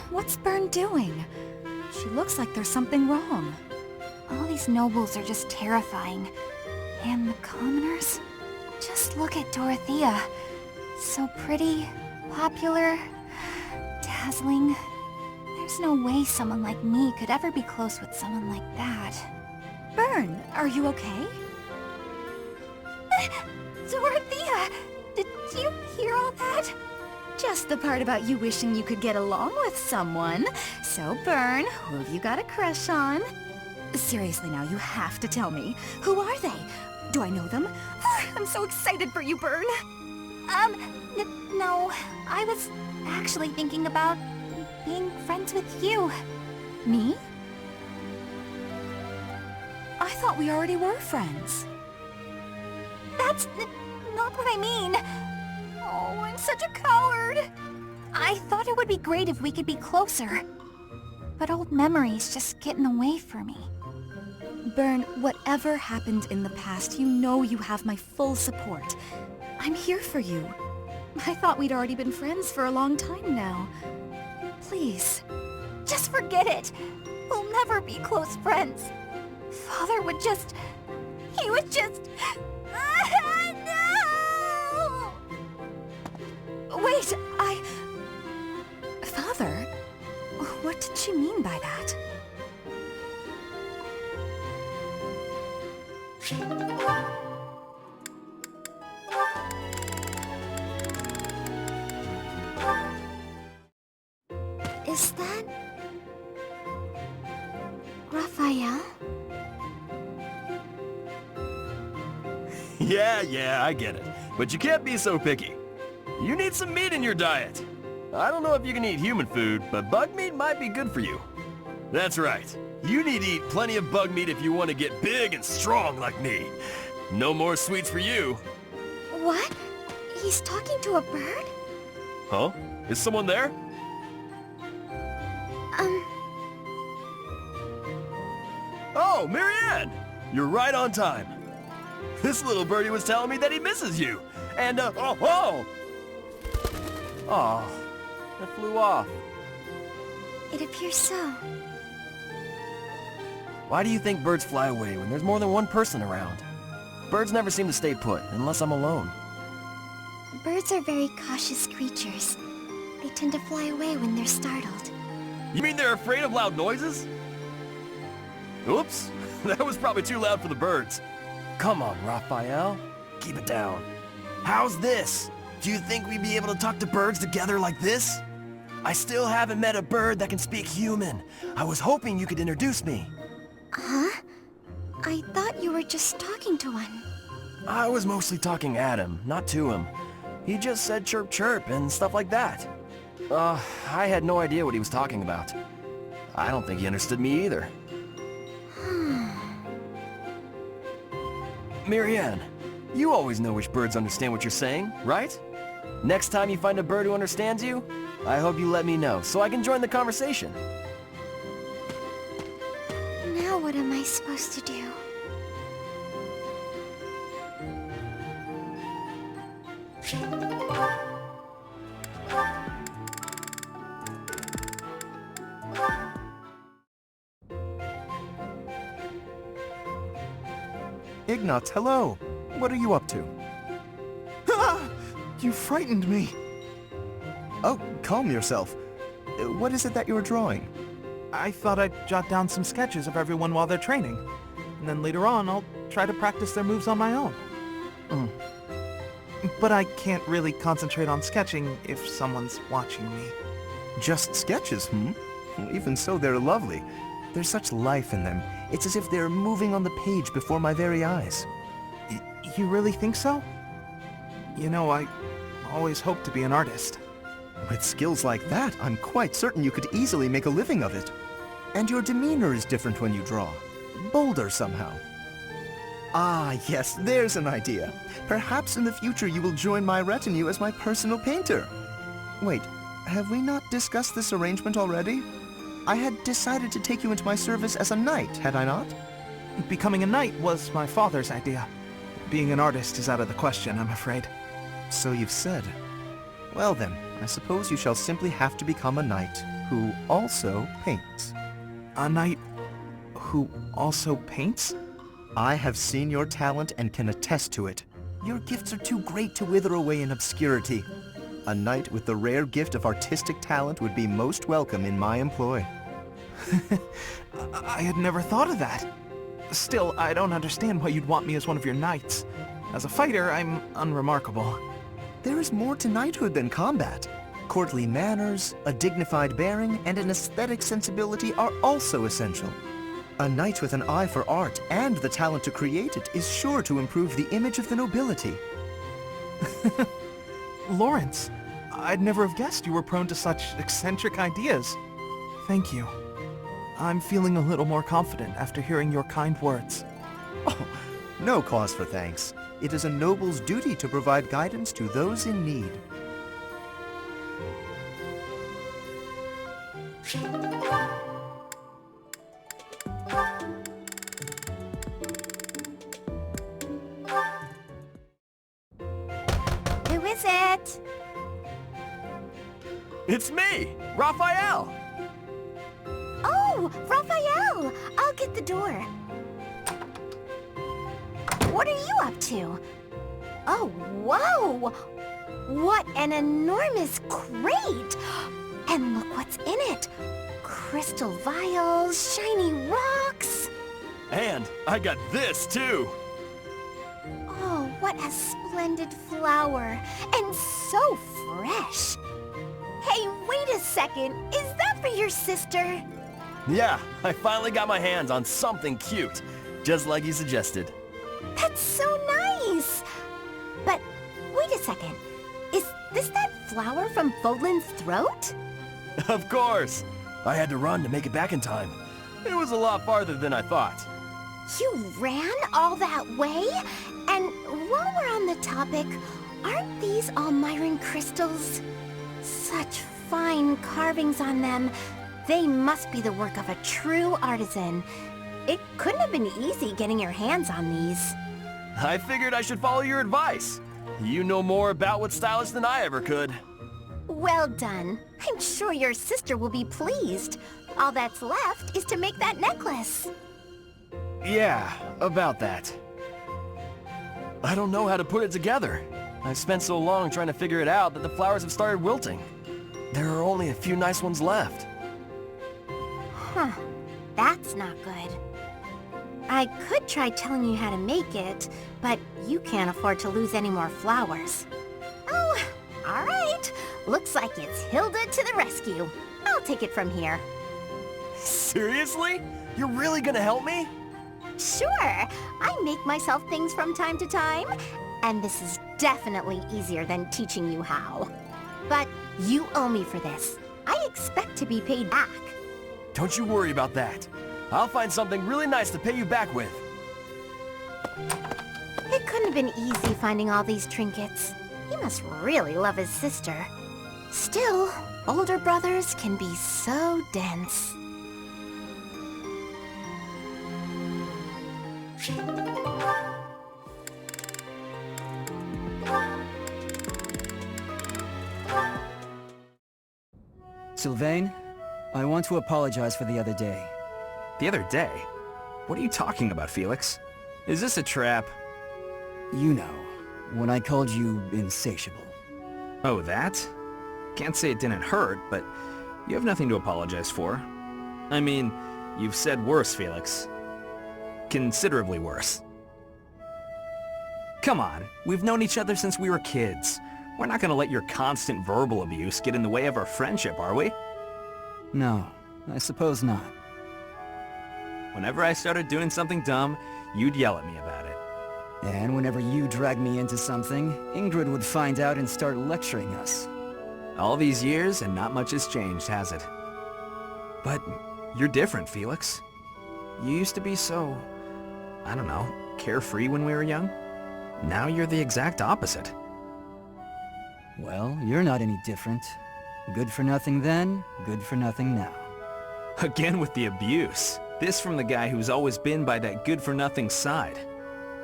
What's Bern doing? She looks like there's something wrong. All these nobles are just terrifying. And the commoners? Just look at Dorothea. So pretty, popular, dazzling. There's no way someone like me could ever be close with someone like that. Bern, are you okay? Dorothea! Did you hear all that? Just the part about you wishing you could get along with someone. So, Bern, who have you got a crush on? Seriously now, you have to tell me. Who are they? Do I know them? I'm so excited for you, Bern. No. I was actually thinking about being friends with you. Me? I thought we already were friends. That's not what I mean. Oh, I'm such a coward. I thought it would be great if we could be closer. But old memories just get in the way for me. Bern, whatever happened in the past, you know you have my full support. I'm here for you. I thought we'd already been friends for a long time now. Please. Just forget it. We'll never be close friends. Father would just... He would just... No! Wait, Father? What did she mean by that? Is that... Raphael? Yeah, I get it. But you can't be so picky. You need some meat in your diet. I don't know if you can eat human food, but bug meat might be good for you. That's right. You need to eat plenty of bug meat if you want to get big and strong like me. No more sweets for you. What? He's talking to a bird? Huh? Is someone there? Oh, Marianne! You're right on time. This little birdie was telling me that he misses you. And, oh, it flew off. It appears so. Why do you think birds fly away when there's more than one person around? Birds never seem to stay put unless I'm alone. Birds are very cautious creatures. They tend to fly away when they're startled. You mean they're afraid of loud noises? Oops, that was probably too loud for the birds. Come on, Raphael. Keep it down. How's this? Do you think we'd be able to talk to birds together like this? I still haven't met a bird that can speak human. I was hoping you could introduce me. Huh? I thought you were just talking to one. I was mostly talking at him, not to him. He just said chirp chirp and stuff like that. I had no idea what he was talking about. I don't think he understood me either. Marianne, you always know which birds understand what you're saying, right? Next time you find a bird who understands you, I hope you let me know so I can join the conversation. Now what am I supposed to do? Ignatz, hello. What are you up to? You frightened me. Oh, calm yourself. What is it that you're drawing? I thought I'd jot down some sketches of everyone while they're training. And then later on, I'll try to practice their moves on my own. But I can't really concentrate on sketching if someone's watching me. Just sketches, Even so, they're lovely. There's such life in them. It's as if they're moving on the page before my very eyes. You really think so? You know, I always hoped to be an artist. With skills like that, I'm quite certain you could easily make a living of it. And your demeanor is different when you draw. Bolder somehow. Ah, yes, there's an idea. Perhaps in the future you will join my retinue as my personal painter. Wait, have we not discussed this arrangement already? I had decided to take you into my service as a knight, had I not? Becoming a knight was my father's idea. Being an artist is out of the question, I'm afraid. So you've said. Well then, I suppose you shall simply have to become a knight, who also paints. A knight who also paints? I have seen your talent and can attest to it. Your gifts are too great to wither away in obscurity. A knight with the rare gift of artistic talent would be most welcome in my employ. I had never thought of that. Still, I don't understand why you'd want me as one of your knights. As a fighter, I'm unremarkable. There is more to knighthood than combat. Courtly manners, a dignified bearing, and an aesthetic sensibility are also essential. A knight with an eye for art and the talent to create it is sure to improve the image of the nobility. Lawrence, I'd never have guessed you were prone to such eccentric ideas. Thank you. I'm feeling a little more confident after hearing your kind words. Oh, no cause for thanks. It is a noble's duty to provide guidance to those in need. Who is it? It's me, Raphael! Oh, Raphael! I'll get the door. What are you up to? Oh, whoa! What an enormous crate! And look what's in it. Crystal vials, shiny rocks. And I got this too! Oh, what a splendid flower. And so fresh. Hey, wait a second. Is that for your sister? Yeah, I finally got my hands on something cute, just like you suggested. That's so nice! But wait a second. Is this that flower from Fodlan's throat? Of course! I had to run to make it back in time. It was a lot farther than I thought. You ran all that way? And while we're on the topic, aren't these all Myron crystals? Such fine carvings on them. They must be the work of a true artisan. It couldn't have been easy getting your hands on these. I figured I should follow your advice. You know more about what's stylish than I ever could. Well done. I'm sure your sister will be pleased. All that's left is to make that necklace. Yeah, about that. I don't know how to put it together. I've spent so long trying to figure it out that the flowers have started wilting. There are only a few nice ones left. Huh. That's not good. I could try telling you how to make it, but you can't afford to lose any more flowers. Oh, all right. Looks like it's Hilda to the rescue. I'll take it from here. Seriously? You're really gonna help me? Sure. I make myself things from time to time, and this is definitely easier than teaching you how. But you owe me for this. I expect to be paid back. Don't you worry about that. I'll find something really nice to pay you back with. It couldn't have been easy finding all these trinkets. He must really love his sister. Still, older brothers can be so dense. Sylvain, I want to apologize for the other day. The other day? What are you talking about, Felix? Is this a trap? You know, when I called you insatiable. Oh, that? Can't say it didn't hurt, but you have nothing to apologize for. I mean, you've said worse, Felix. Considerably worse. Come on, we've known each other since we were kids. We're not gonna let your constant verbal abuse get in the way of our friendship, are we? No, I suppose not. Whenever I started doing something dumb, you'd yell at me about it. And whenever you dragged me into something, Ingrid would find out and start lecturing us. All these years and not much has changed, has it? But you're different, Felix. You used to be so, I don't know, carefree when we were young. Now you're the exact opposite. Well, you're not any different. Good for nothing then, good for nothing now. Again with the abuse. This from the guy who's always been by that good-for-nothing side.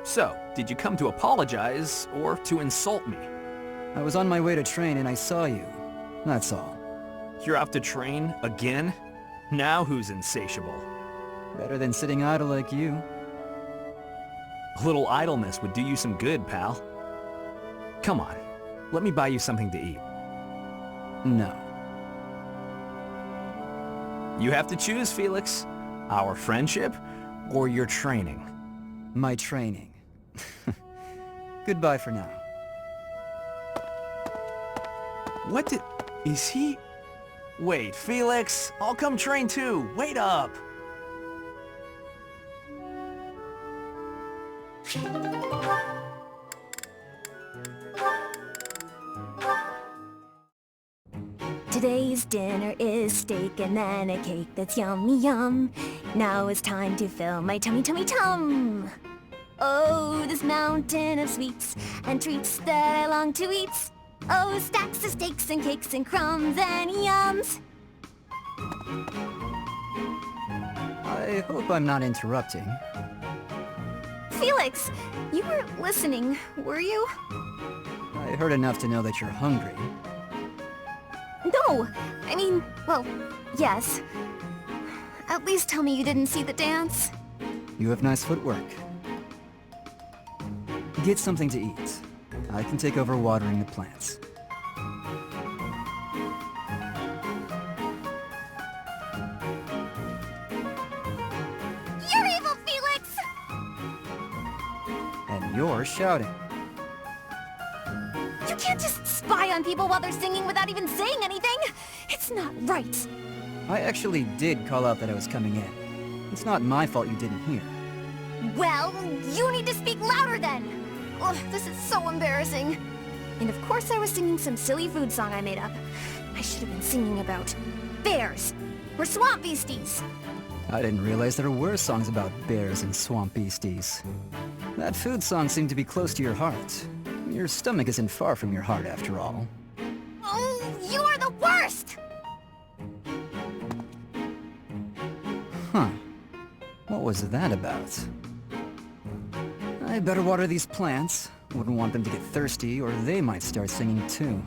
So, did you come to apologize, or to insult me? I was on my way to train and I saw you. That's all. You're out to train again? Now who's insatiable? Better than sitting idle like you. A little idleness would do you some good, pal. Come on, let me buy you something to eat. No. You have to choose, Felix. Our friendship or your training. My training. Goodbye for now. What did... is he... Wait, Felix, I'll come train too. Wait up. Today's dinner is steak and then a cake that's yummy yum. Now it's time to fill my tummy tummy tum. Oh, this mountain of sweets and treats that I long to eat. Oh, stacks of steaks and cakes and crumbs and yums. I hope I'm not interrupting. Felix, you weren't listening, were you? I heard enough to know that you're hungry. No, I mean, well, yes. At least tell me you didn't see the dance. You have nice footwork. Get something to eat. I can take over watering the plants. You're evil, Felix! And you're shouting. You can't just spy on people while they're singing without even saying anything! It's not right! I actually did call out that I was coming in. It's not my fault you didn't hear. Well, you need to speak louder then! Ugh, this is so embarrassing. And of course I was singing some silly food song I made up. I should have been singing about bears or swamp beasties. I didn't realize there were songs about bears and swamp beasties. That food song seemed to be close to your heart. Your stomach isn't far from your heart, after all. Oh, you are the worst! Huh. What was that about? I better water these plants. Wouldn't want them to get thirsty, or they might start singing too.